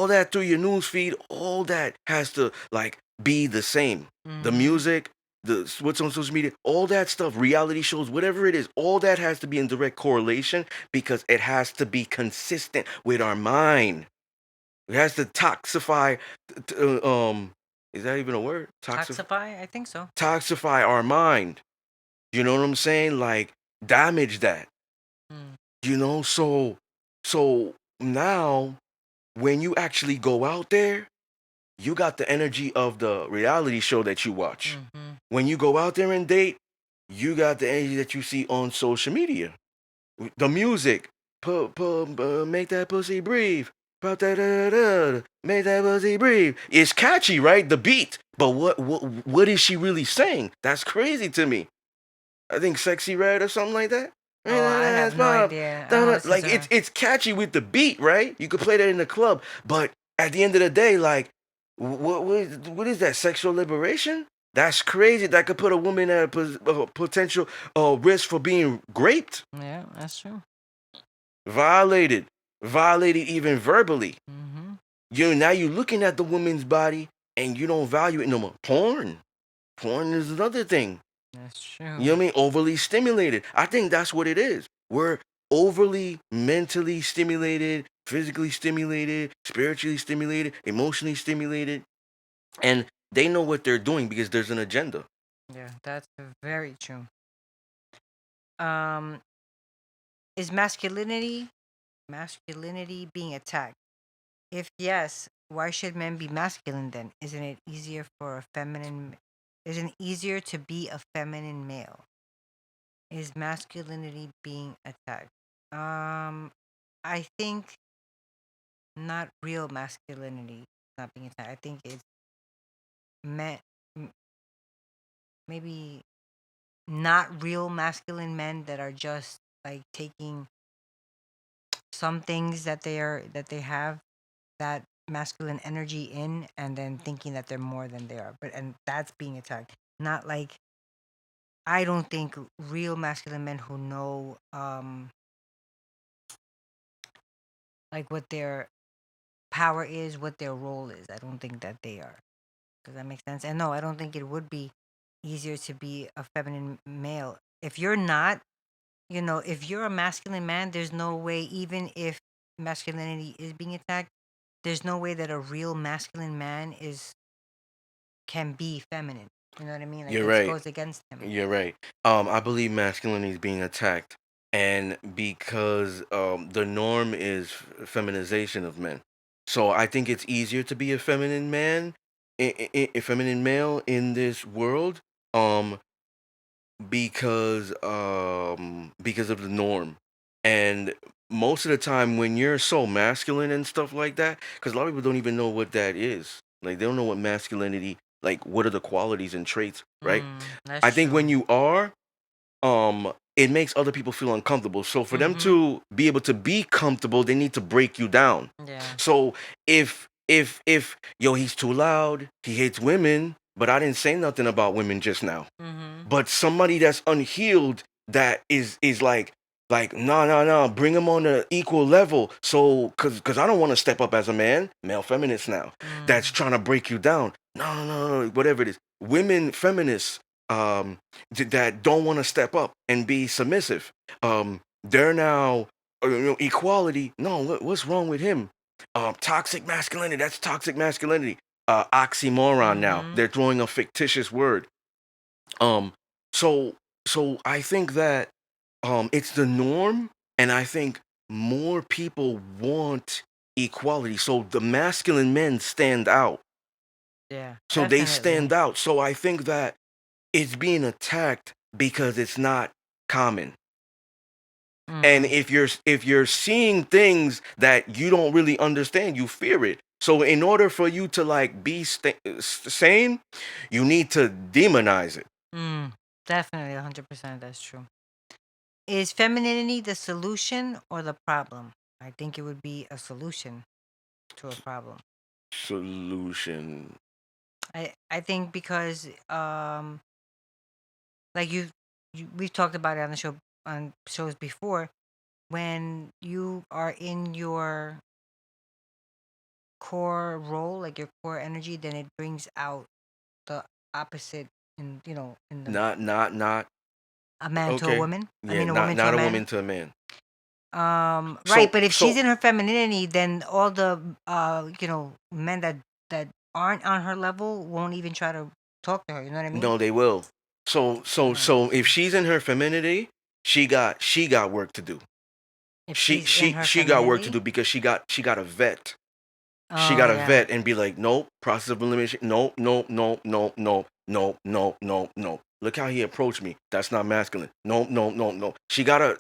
S1: that through your news feed, all that has to like be the same. The
S2: Mm-hmm.
S1: music, the what's on social media, all that stuff, reality shows, whatever it is, all that has to be in direct correlation because it has to be consistent with our mind. It has to toxify. Is that even a word?
S2: Toxify? I think so.
S1: Toxify our mind. You know what I'm saying? Like damage that.
S2: Mm.
S1: So now when you actually go out there, you got the energy of the reality show that you watch.
S2: Mm-hmm.
S1: When you go out there and date, you got the energy that you see on social media. The music, make that pussy breathe. Make that pussy breathe. It's catchy, right? The beat. But what is she really saying? That's crazy to me. I think Sexy Red or something like that.
S2: Oh, I have no idea. I don't listen
S1: Like
S2: to her.
S1: it's catchy with the beat, right? You could play that in the club, but at the end of the day, like, what is that? Sexual liberation? That's crazy. That could put a woman at a potential risk for being raped,
S2: Yeah, that's true.
S1: violated, violated even verbally.
S2: Mm-hmm.
S1: Now you're looking at the woman's body and you don't value it no more. Porn is another thing.
S2: That's
S1: You
S2: true.
S1: know what I mean? Overly stimulated. I think that's what it is. We're overly mentally stimulated, physically stimulated, spiritually stimulated, emotionally stimulated. And they know what they're doing because there's an agenda.
S2: Yeah, that's very true. Um, is masculinity being attacked? If yes, why should men be masculine then? Isn't it easier to be a feminine male? Is masculinity being attacked? Um, I think not real masculinity not being attacked. I think it's men, maybe not real masculine men that are just like taking some things that they have that masculine energy in and then thinking that they're more than they are, and that's being attacked. Not like, I don't think real masculine men who know like what their power is, what their role is, I don't think that they are. Does that make sense? And no, I don't think it would be easier to be a feminine male if you're not. If you're a masculine man, there's no way, even if masculinity is being attacked, there's no way that a real masculine man is can be feminine. You know what I mean? Like
S1: You're
S2: it
S1: right.
S2: goes against him.
S1: You're right. I believe masculinity is being attacked, and because the norm is feminization of men, so I think it's easier to be a feminine man, a feminine male in this world, um, because of the norm, and most of the time when you're so masculine and stuff like that, because a lot of people don't even know what that is. Like they don't know what masculinity, like what are the qualities and traits, right?
S2: That's
S1: I think
S2: true.
S1: when you are, it makes other people feel uncomfortable. So for them
S2: Mm-hmm.
S1: to be able to be comfortable, they need to break you down.
S2: Yeah.
S1: So if yo, he's too loud, he hates women, but I didn't say nothing about women just now.
S2: Mm-hmm.
S1: But somebody that's unhealed, that is like no, no, no, bring him on an equal level. So cause I don't want to step up as a man, male feminist now, that's
S2: Mm.
S1: trying to break you down. No, no, no, no, whatever it is. Women feminists, that don't want to step up and be submissive. They're now, equality. No, what's wrong with him? Toxic masculinity. That's toxic masculinity. Oxymoron. Now
S2: Mm-hmm.
S1: they're throwing a fictitious word. Um, so I think that it's the norm, and I think more people want equality. So the masculine men stand out.
S2: Yeah,
S1: So they
S2: definitely.
S1: stand out. So I think that it's being attacked because it's not common. And
S2: Mm.
S1: if you're seeing things that you don't really understand, you fear it. So in order for you to like be sane, you need to demonize it.
S2: Mm. Definitely, 100%. That's true. Is femininity the solution or the problem? I think it would be a solution to a problem.
S1: Solution.
S2: I think because like we've talked about it on the show, on shows before, when you are in your core role, like your core energy, then it brings out the opposite in the
S1: Not
S2: a man to a
S1: okay.
S2: woman. I
S1: Yeah,
S2: mean, a
S1: not
S2: woman to a
S1: not a
S2: man.
S1: woman to a man.
S2: Right,
S1: So
S2: but if she's
S1: so
S2: in her femininity, then all the men that aren't on her level won't even try to talk to her. You know what I mean?
S1: no, they will. So if
S2: So
S1: she's in her femininity, she got work to do.
S2: if
S1: She
S2: she's in
S1: she
S2: her
S1: she got work to do
S2: femininity,
S1: because she got a vet. She
S2: oh
S1: got to
S2: yeah.
S1: vet and be like, nope, process of elimination. Nope, nope, nope, nope, nope, nope, nope, nope, nope. Look how he approached me. That's not masculine. Nope, nope, nope, nope. She gotta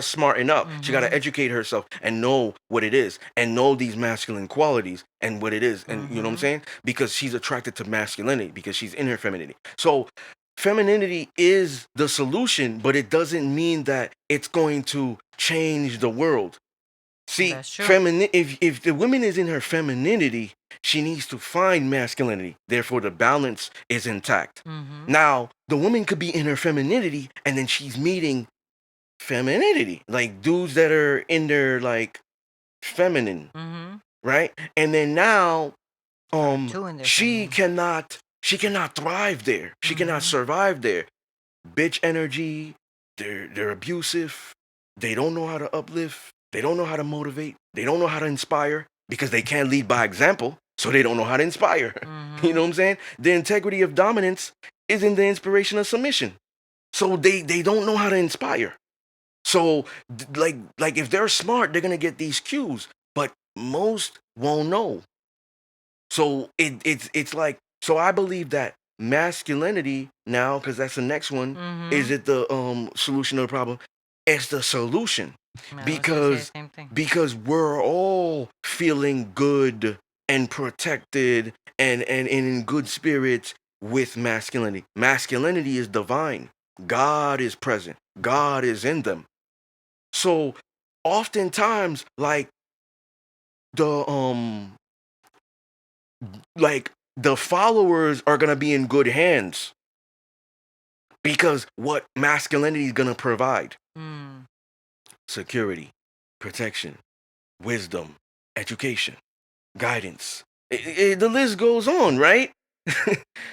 S1: smarten up. She gotta
S2: Mhm.
S1: educate herself and know what it is and know these masculine qualities and what it is. And you know what I'm
S2: Mhm.
S1: saying? Because she's attracted to masculinity because she's in her femininity. So femininity is the solution, but it doesn't mean that it's going to change the world. See,
S2: That's true.
S1: if the woman is in her femininity, she needs to find masculinity. Therefore, the balance is intact.
S2: Mhm.
S1: Now, the woman could be in her femininity, and then she's meeting femininity, like dudes that are in their like feminine,
S2: Mhm.
S1: right? And then now,
S2: Or two in their
S1: she
S2: feminine.
S1: cannot thrive there. She cannot
S2: Mhm.
S1: survive there. Bitch energy. They're abusive. They don't know how to uplift. They don't know how to motivate. They don't know how to inspire because they can't lead by example. So they don't know how to inspire. You know
S2: Mhm.
S1: what I'm saying? The integrity of dominance is in the inspiration of submission. So they don't know how to inspire. So like if they're smart, they're gonna get these cues, but most won't know. So it's like so I believe that masculinity now, because that's the next one, is
S2: Mhm.
S1: it the solution to the problem? It's the solution.
S2: I was gonna say the
S1: Because
S2: same thing.
S1: we're all feeling good and protected and in good spirits with masculinity. Masculinity is divine. God is present. God is in them. So oftentimes the um like the followers are gonna be in good hands because what masculinity is gonna provide:
S2: Mm.
S1: security, protection, wisdom, education, guidance. The list goes on, right?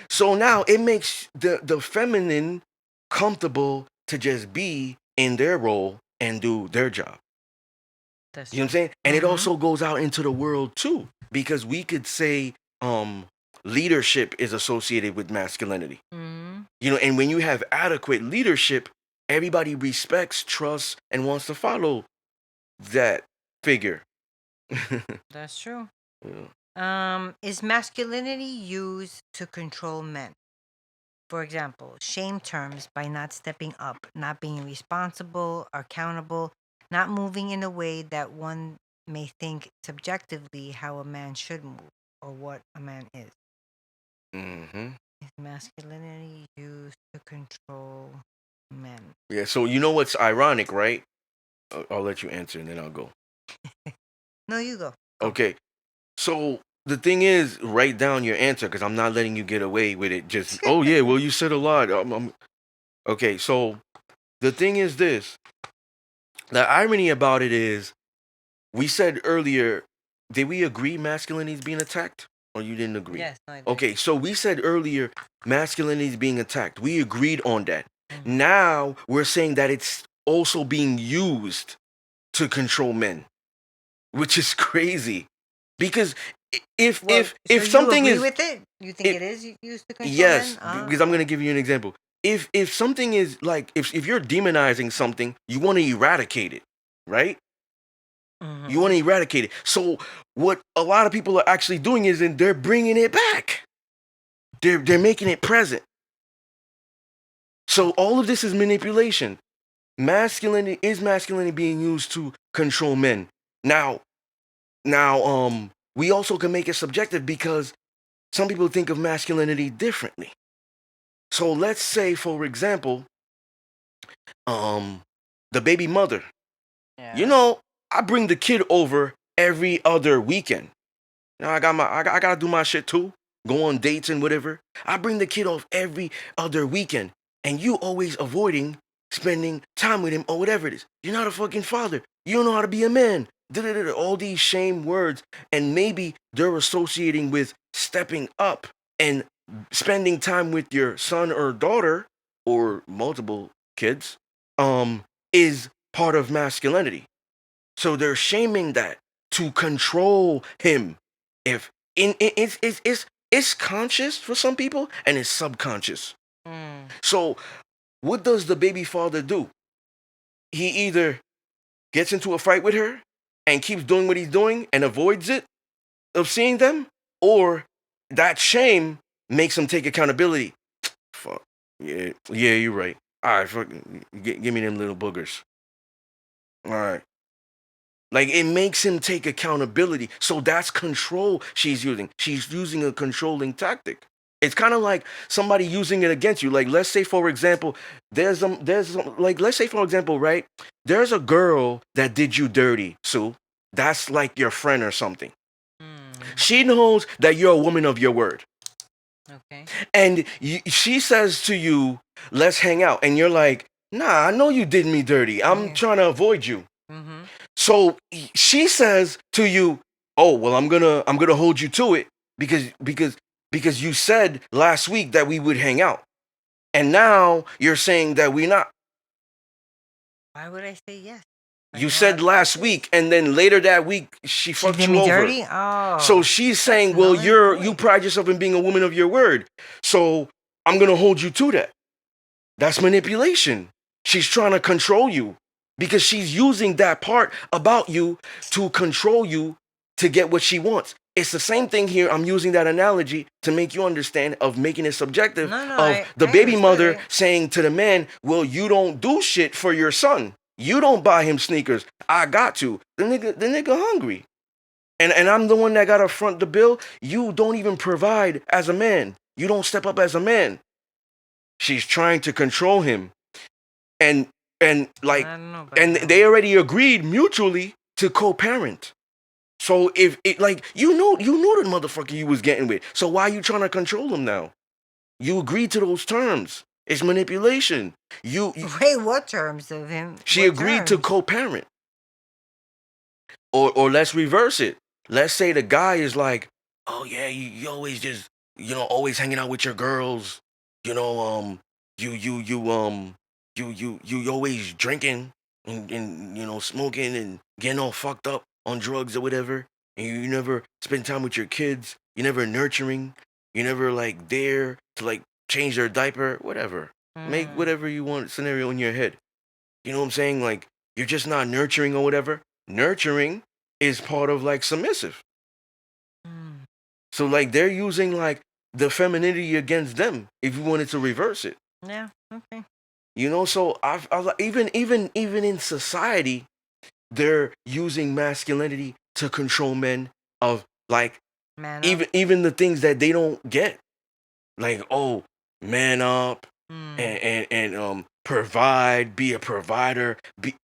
S1: So now it makes the feminine comfortable to just be in their role and do their job.
S2: That's
S1: You know what I'm
S2: true.
S1: saying? And it
S2: Mhm.
S1: also goes out into the world too, because we could say leadership is associated with masculinity.
S2: Mhm.
S1: And when you have adequate leadership, everybody respects, trusts, and wants to follow that figure.
S2: That's true.
S1: Yeah.
S2: Is masculinity used to control men? For example, shame terms by not stepping up, not being responsible, accountable, not moving in a way that one may think subjectively how a man should move or what a man is.
S1: Hmm.
S2: Is masculinity used to control men?
S1: Yeah. So you know what's ironic, right? I'll let you answer and then I'll go.
S2: No, you go. Go.
S1: Okay. So the thing is, write down your answer because I'm not letting you get away with it. Just oh yeah, well you said a lot. Okay. So the thing is this: the irony about it is, we said earlier, did we agree masculinity is being attacked? Or you didn't agree?
S2: Yes, no, I did.
S1: Okay, so we said earlier masculinity is being attacked. We agreed on that.
S2: Mhm.
S1: Now we're saying that it's also being used to control men, which is crazy. Because if
S2: Well,
S1: if
S2: so
S1: if
S2: you
S1: something
S2: agree
S1: is
S2: with it? You think
S1: it
S2: it is used to control men?
S1: yes,
S2: Ah,
S1: because I'm
S2: okay.
S1: gonna give you an example. If something is like if you're demonizing something, you want to eradicate it, right? You want
S2: Mm-hmm.
S1: to eradicate it. So what a lot of people are actually doing is they're bringing it back. They're making it present. So all of this is manipulation. Masculinity being used to control men. Now we also can make it subjective because some people think of masculinity differently. So let's say, for example, um the baby mother. You
S2: Yeah.
S1: know, I bring the kid over every other weekend. Now I gotta do my shit too. Go on dates and whatever. I bring the kid off every other weekend, and you always avoiding spending time with him or whatever it is. You're not a fucking father. You don't know how to be a man. all these shame words, and maybe they're associating with stepping up and spending time with your son or daughter or multiple kids, um, is part of masculinity. So they're shaming that to control him. If it's conscious for some people and it's subconscious.
S2: Mm.
S1: So what does the baby father do? He either gets into a fight with her and keeps doing what he's doing and avoids it of seeing them, or that shame makes him take accountability. Fuck. Yeah, yeah, you're right. All right, fuck, give me them little boogers. All right. Like it makes him take accountability. So that's control she's using. She's using a controlling tactic. It's kind of like somebody using it against you. Like let's say for example, like let's say for example, right? There's a girl that did you dirty, Sue. That's like your friend or something.
S2: Mm.
S1: She knows that you're a woman of your word.
S2: Okay.
S1: And she says to you, "Let's hang out." And you're like, "Nah, I know you did me dirty. I'm
S2: Yeah.
S1: trying to avoid you."
S2: Mm-hmm.
S1: So she says to you, "Oh, well, I'm gonna hold you to it because you said last week that we would hang out, and now you're saying that we not.
S2: Why would I say yes? I
S1: You
S2: know
S1: said last week, and then later that week she
S2: she
S1: fucked
S2: did
S1: you
S2: me
S1: over.
S2: dirty. Oh,
S1: So she's
S2: that's
S1: saying, well,
S2: null and
S1: you
S2: void.
S1: pride yourself in being a woman of your word, so I'm gonna hold you to that." That's manipulation. She's trying to control you because she's using that part about you to control you to get what she wants. It's the same thing here. I'm using that analogy to make you understand of making it subjective
S2: No, no,
S1: of the
S2: I
S1: baby
S2: understood
S1: mother
S2: it.
S1: saying to the man, "Well, you don't do shit for your son. You don't buy him sneakers. I got to." The nigga hungry. And I'm the one that got to front the bill. You don't even provide as a man. You don't step up as a man. She's trying to control him, and and like
S2: I don't know about
S1: and
S2: that
S1: they
S2: one.
S1: already agreed mutually to co-parent. So if it like you know the motherfucker you was getting with. So why you trying to control him now? You agreed to those terms. It's manipulation.
S2: Wait, what terms of him?
S1: She
S2: What
S1: agreed to
S2: terms?
S1: co-parent. Or let's reverse it. Let's say the guy is like, "Oh yeah, you always just always hanging out with your girls. You know, you always drinking and smoking and getting all fucked up on drugs or whatever, and you never spend time with your kids. You never nurturing. You never like dare to like change their diaper, whatever. Make
S2: Mm.
S1: whatever you want scenario in your head. You know what I'm saying? Like you're just not nurturing or whatever. Nurturing is part of like submissive.
S2: Mm.
S1: So like they're using like the femininity against them if you wanted to reverse it.
S2: Yeah. Okay.
S1: So even in society, they're using masculinity to control men of like
S2: Man up.
S1: even the things that they don't get. Like, oh, man up
S2: Mm.
S1: and provide, be a provider,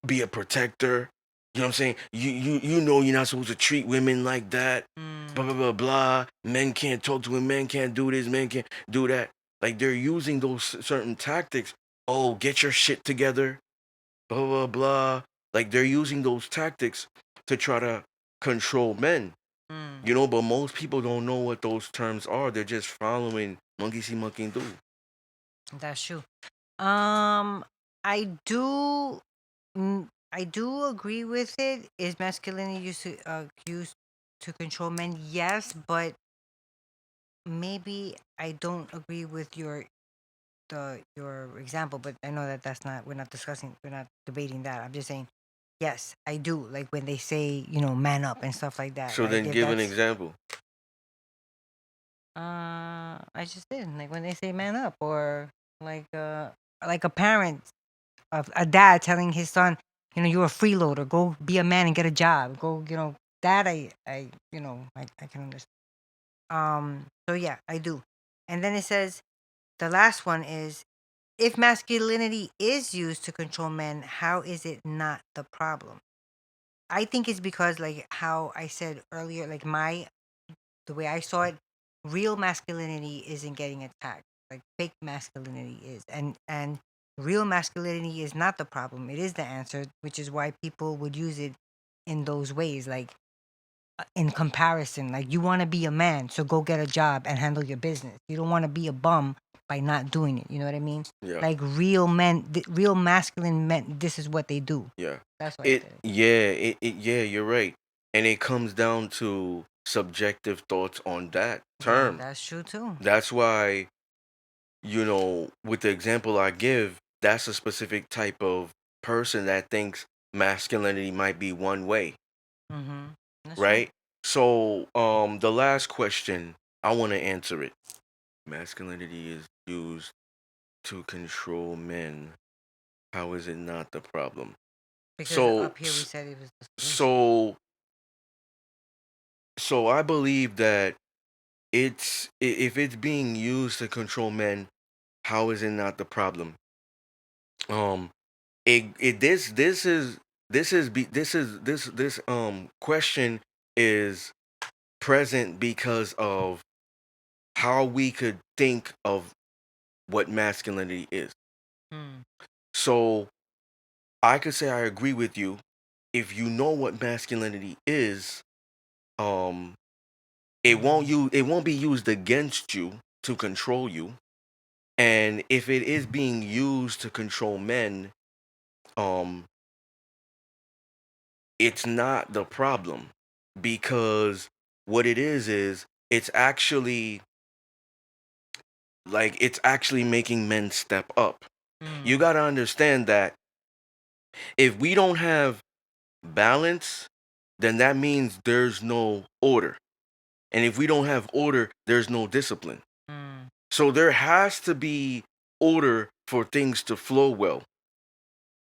S1: be a protector. You know what I'm saying? You know you're not supposed to treat women like that. Blah
S2: Mm.
S1: blah blah blah. Men can't talk to women, men can't do this, men can't do that. Like they're using those certain tactics. Oh, get your shit together. Blah blah blah. Like they're using those tactics to try to control men.
S2: Mm.
S1: But most people don't know what those terms are. They're just following monkey see, monkey do.
S2: That's true. Um, I do, I do agree with it. Is masculinity used to control men? Yes, but maybe I don't agree with your example. But I know that that's not. We're not debating that. I'm just saying. Yes, I do. Like when they say, man up and stuff like that.
S1: So
S2: Like
S1: then
S2: if
S1: give an
S2: that's
S1: example.
S2: I just did. Like when they say man up, or like a parent of a dad telling his son, you're a freeloader. Go be a man and get a job. Go, that I can understand. So yeah, I do. And then it says the last one is, if masculinity is used to control men, how is it not the problem? I think it's because, like how I said earlier, like the way I saw it, real masculinity isn't getting attacked. Like fake masculinity is, and real masculinity is not the problem. It is the answer, which is why people would use it in those ways, like in comparison. Like you want to be a man, so go get a job and handle your business. You don't want to be a bum by not doing it. You know what I mean?
S1: Yeah.
S2: Like real men, real masculine men, this is what they do.
S1: Yeah.
S2: That's why I
S1: It
S2: did it.
S1: yeah, yeah, you're right. And it comes down to subjective thoughts on that term.
S2: That's true too.
S1: That's why, with the example I give, that's a specific type of person that thinks masculinity might be one way,
S2: Mm-hmm. That's true.
S1: right? So, the last question, I want to answer it. Masculinity is used to control men. How is it not the problem?
S2: Because
S1: So,
S2: up here we said it was the solution.
S1: so, so I believe that if it's being used to control men, how is it not the problem? Um, it this question is present because of how we could think of what masculinity is.
S2: Hmm.
S1: So I could say I agree with you. If you know what masculinity is, um, it won't be used against you to control you. And if it is being used to control men, um, it's not the problem, because what it is it's actually it's actually making men step up. You
S2: Hmm.
S1: got to understand that if we don't have balance, then that means there's no order. And if we don't have order, there's no discipline.
S2: Hmm.
S1: So there has to be order for things to flow well.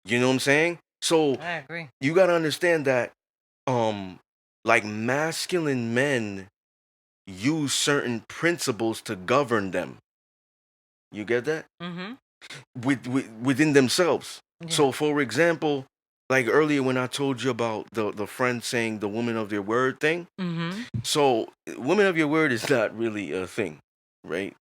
S1: You know what I'm saying? So
S2: I agree.
S1: you got to understand that um like masculine men use certain principles to govern them. You get that?
S2: Mm-hmm.
S1: Within themselves.
S2: Yeah.
S1: So, for example, like earlier when I told you about the friend saying the woman of their word thing.
S2: Mm-hmm.
S1: So, woman of your word is not really a thing, right?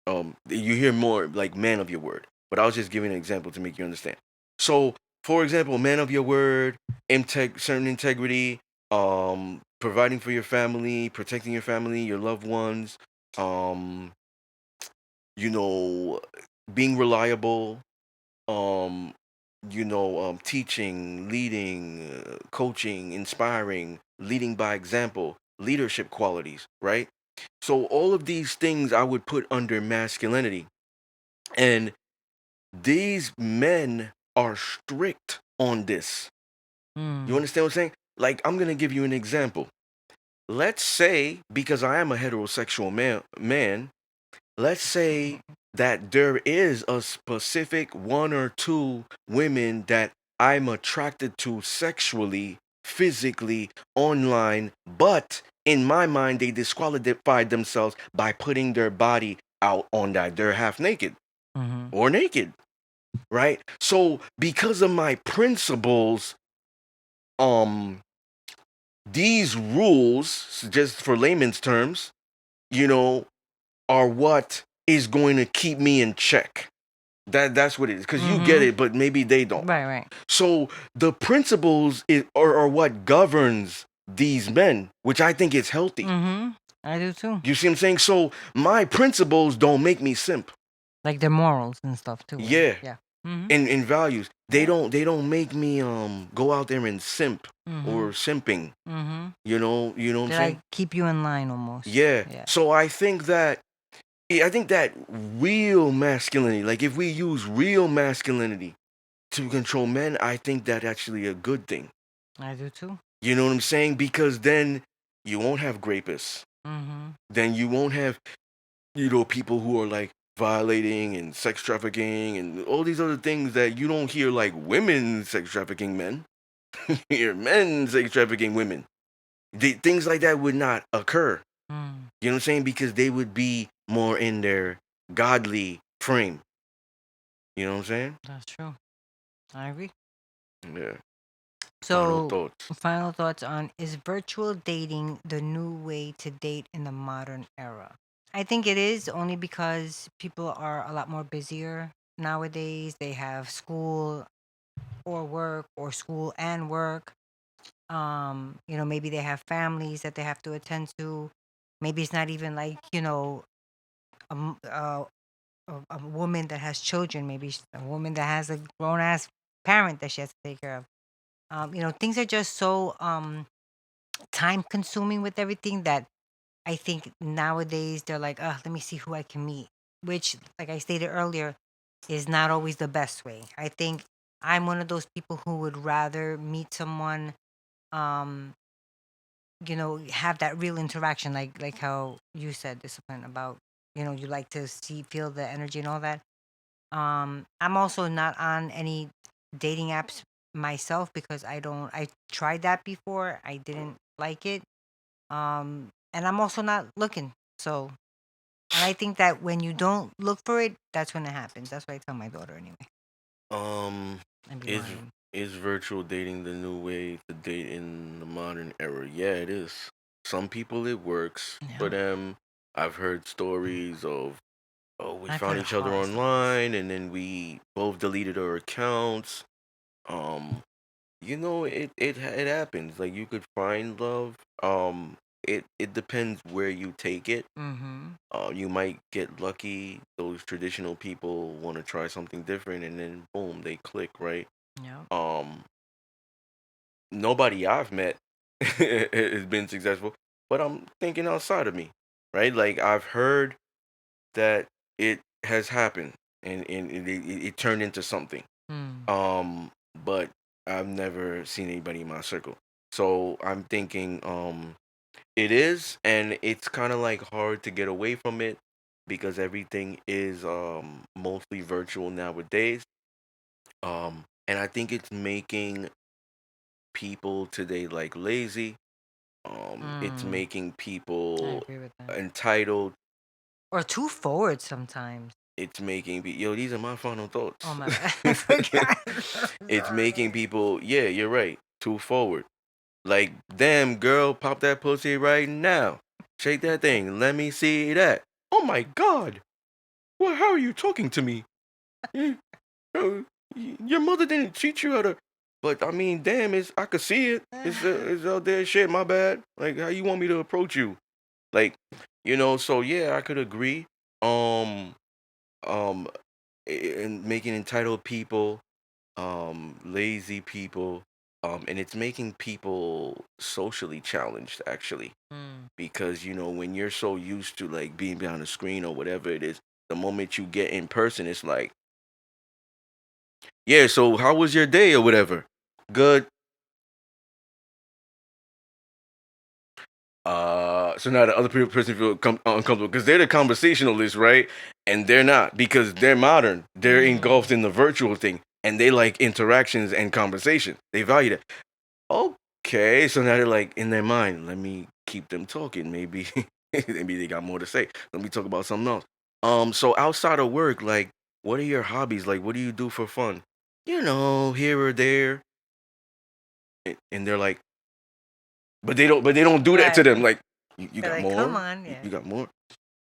S1: You hear more like man of your word, but I was just giving an example to make you understand. So, for example, man of your word, certain integrity, providing for your family, protecting your family, your loved ones, um, you know, being reliable, um, teaching, leading, coaching, inspiring, leading by example, leadership qualities, right? So all of these things I would put under masculinity. And these men are strict on this. You
S2: Mm.
S1: understand what I'm saying? Like, I'm going to give you an example. Let's say, because I am a heterosexual man, let's say that there is a specific one or two women that I'm attracted to sexually, physically, online, but in my mind, they disqualified themselves by putting their body out on that. They're half naked
S2: Mm-hmm.
S1: or naked, right? So, because of my principles, um, these rules, just for layman's terms, you know, are what is going to keep me in check. That's what it is. Because you get
S2: Mm-hmm.
S1: it, but maybe they don't.
S2: Right, right.
S1: So the principles are what governs these men, which I think is healthy.
S2: Mm-hmm. I do too.
S1: You see what I'm saying? So my principles don't make me simp.
S2: Like their morals and stuff too, right?
S1: Yeah.
S2: Yeah. Mm-hmm.
S1: In values.
S2: Yeah.
S1: They don't make me go out there and simp
S2: Mm-hmm.
S1: or simping.
S2: Mm-hmm.
S1: You know what I'm
S2: They
S1: saying?
S2: like keep you in line almost.
S1: Yeah.
S2: Yeah.
S1: So I think that real masculinity, like if we use real masculinity to control men, I think that actually a good thing.
S2: I do too.
S1: You know what I'm saying? Because then you won't have rapists.
S2: Mm-hmm.
S1: Then you won't have, people who are like violating and sex trafficking and all these other things that you don't hear, like women sex trafficking men. You hear men sex trafficking women. Things like that would not occur.
S2: Mm.
S1: You know what I'm saying? Because they would be more in their godly frame. You know what I'm saying?
S2: That's true. I agree.
S1: Yeah. Final
S2: So,
S1: thoughts.
S2: final thoughts on, is virtual dating the new way to date in the modern era? I think it is, only because people are a lot more busier nowadays. They have school or work, or school and work. Maybe they have families that they have to attend to. Maybe it's not even like, a, m- a woman that has children. Maybe a woman that has a grown ass parent that she has to take care of. Things are just so time consuming with everything that I think nowadays they're like, let me see who I can meet, which, like I stated earlier, is not always the best way. I think I'm one of those people who would rather meet someone, um, have that real interaction, like how you said, discipline, about, you like to feel the energy and all that. I'm also not on any dating apps myself because I tried that before. I didn't like it. And I'm also not looking. So, and I think that when you don't look for it, that's when it happens. That's what I tell my daughter anyway.
S1: Um,
S2: I'd be
S1: is
S2: lying.
S1: is virtual dating the new way to date in the modern era? Yeah, it is. Some people it works for
S2: Yeah.
S1: them. I've heard stories of, oh, we
S2: I've
S1: found
S2: heard
S1: each other
S2: horror stories.
S1: online and then we both deleted our accounts. Um, it happens. Like you could find love. It depends where you take it.
S2: Mm-hmm.
S1: You might get lucky. Those traditional people want to try something different, and then boom, they click, right?
S2: Yeah.
S1: Um, Nobody I've met has been successful, but I'm thinking outside of me, right? Like I've heard that it has happened, and it turned into something.
S2: Mm.
S1: Um, but I've never seen anybody in my circle, so I'm thinking, it is, and it's kind of like hard to get away from it because everything is mostly virtual nowadays. And I think it's making people today like lazy. It's
S2: Mm.
S1: making
S2: I
S1: people
S2: agree with that.
S1: entitled.
S2: Or too forward sometimes.
S1: It's making yo. These are my final
S2: Oh
S1: thoughts.
S2: my bad. I forgot.
S1: It's making
S2: Sorry.
S1: people. Yeah, you're right. Too forward. Like, damn girl, pop that pussy right now. Shake that thing. Let me see that. Oh my god. Well, how are you talking to me? You- uh, your mother didn't teach you how to. But I mean, damn, I could see it. It's out there. Shit, my bad. Like, how you want me to approach you? Like, So yeah, I could agree. Um, um, and making entitled people, lazy people, and it's making people socially challenged actually,
S2: Mm.
S1: because when you're so used to like being behind a screen or whatever it is, the moment you get in person, it's like, yeah, so how was your day or whatever? Good. So now the other person feel uncomfortable because they're the conversationalist, right? And they're not, because they're modern. They're engulfed
S2: Mm.
S1: in the virtual thing, and they like interactions and conversation. They value that. Okay, so now they're like in their mind, let me keep them talking. Maybe maybe they got more to say. Let me talk about something else. So outside of work, like, what are your hobbies? Like, what do you do for fun? Here or there. And they're like, but they don't do that to
S2: Right.
S1: them. Like, you
S2: They're
S1: got
S2: like, come
S1: more?
S2: on.
S1: You,
S2: Yeah.
S1: you got more?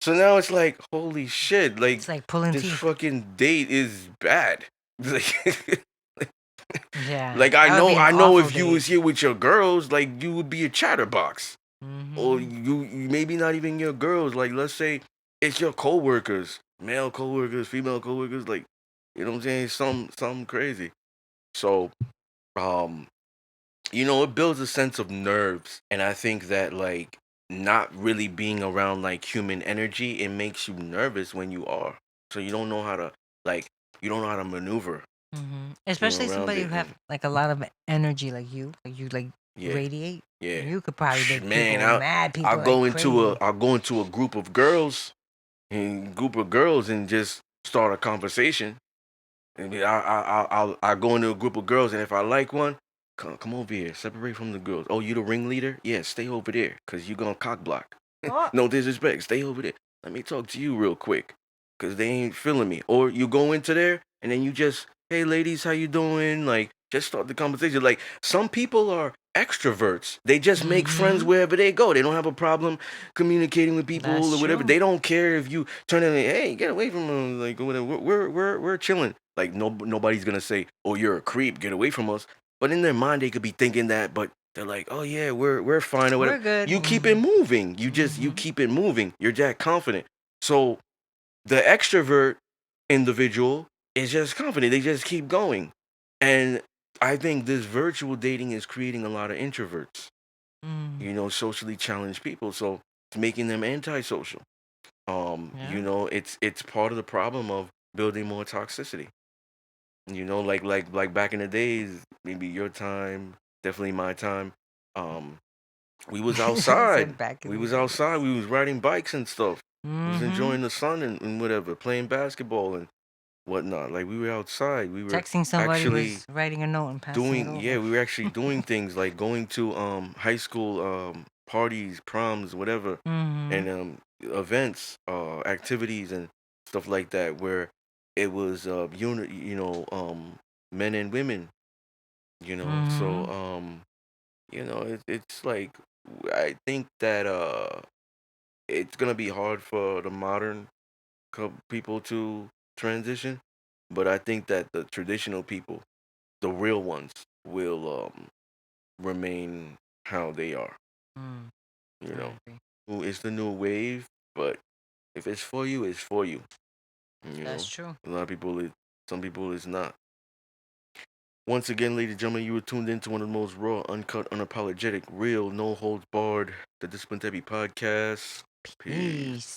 S1: So now it's like, holy shit! Like,
S2: It's like pulling
S1: this
S2: teeth.
S1: fucking date is bad. Like,
S2: Yeah.
S1: like I
S2: That would
S1: know,
S2: be an
S1: I know
S2: awful
S1: if you
S2: date.
S1: was here with your girls, like you would be a chatterbox, or
S2: Mm-hmm.
S1: you maybe not even your girls. Like, let's say it's your coworkers, male coworkers, female coworkers. Like, you know what I'm saying? Some crazy. So, um, it builds a sense of nerves, and I think that like not really being around like human energy, it makes you nervous when you are. So like you don't know how to maneuver,
S2: Mm-hmm. Especially
S1: around
S2: somebody who
S1: it,
S2: have
S1: and
S2: like a lot of energy, like you like
S1: yeah,
S2: radiate.
S1: yeah.
S2: You could probably make
S1: Man,
S2: people mad,
S1: I'll
S2: people like
S1: go into a
S2: crazy.
S1: I'll go into a group of girls and just start a conversation. And I go into a group of girls, and if I like one, come over here, separate from the girls. Oh, you the ringleader? Yeah, stay over there, cause you gonna cock block.
S2: Oh,
S1: No disrespect, stay over there. Let me talk to you real quick, cause they ain't feeling me. Or you go into there, and then you just, hey ladies, how you doing? Like, just start the conversation. Like, some people are extroverts. They just make friends
S2: mm-hmm.
S1: wherever they go. They don't have a problem communicating with
S2: That's
S1: people or whatever.
S2: true.
S1: They don't care if you turn in, hey, get away from them, like whatever. We're chilling. Like, nobody's gonna say, oh, you're a creep, get away from us. But in their mind, they could be thinking that. But They're like, oh yeah, we're fine or whatever.
S2: We're good.
S1: You keep it moving. You
S2: Mm-hmm.
S1: keep it moving. You're that confident. So the extrovert individual is just confident. They just keep going. And I think this virtual dating is creating a lot of introverts,
S2: Mm.
S1: socially challenged people. So it's making them antisocial.
S2: Yeah.
S1: It's part of the problem of building more toxicity. Like back in the days, maybe your time, definitely my time. Um, we was
S2: He
S1: outside.
S2: said back in
S1: We
S2: the
S1: was
S2: days.
S1: outside. We was riding bikes and stuff. We was
S2: Mm-hmm.
S1: enjoying the sun and whatever, playing basketball and whatnot. Like we were outside. We were
S2: Texting somebody
S1: actually
S2: was writing a note and passing it
S1: doing, yeah,
S2: over.
S1: we were actually doing things like going to high school parties, proms, whatever,
S2: Mm-hmm.
S1: and events, activities and stuff like that where it was men and women, so
S2: Mm-hmm.
S1: it's like I think that it's gonna be hard for the modern people to transition, but I think that the traditional people, the real ones, will remain how they are.
S2: Mm.
S1: You
S2: I
S1: know,
S2: agree.
S1: It's the new wave, but if it's for you, it's for you.
S2: That's true.
S1: A lot of people, some people, it's not. Once again, ladies and gentlemen, you were tuned into one of the most raw, uncut, unapologetic, real, no holds barred, the Discipline Therapy podcast. Peace.
S2: Peace.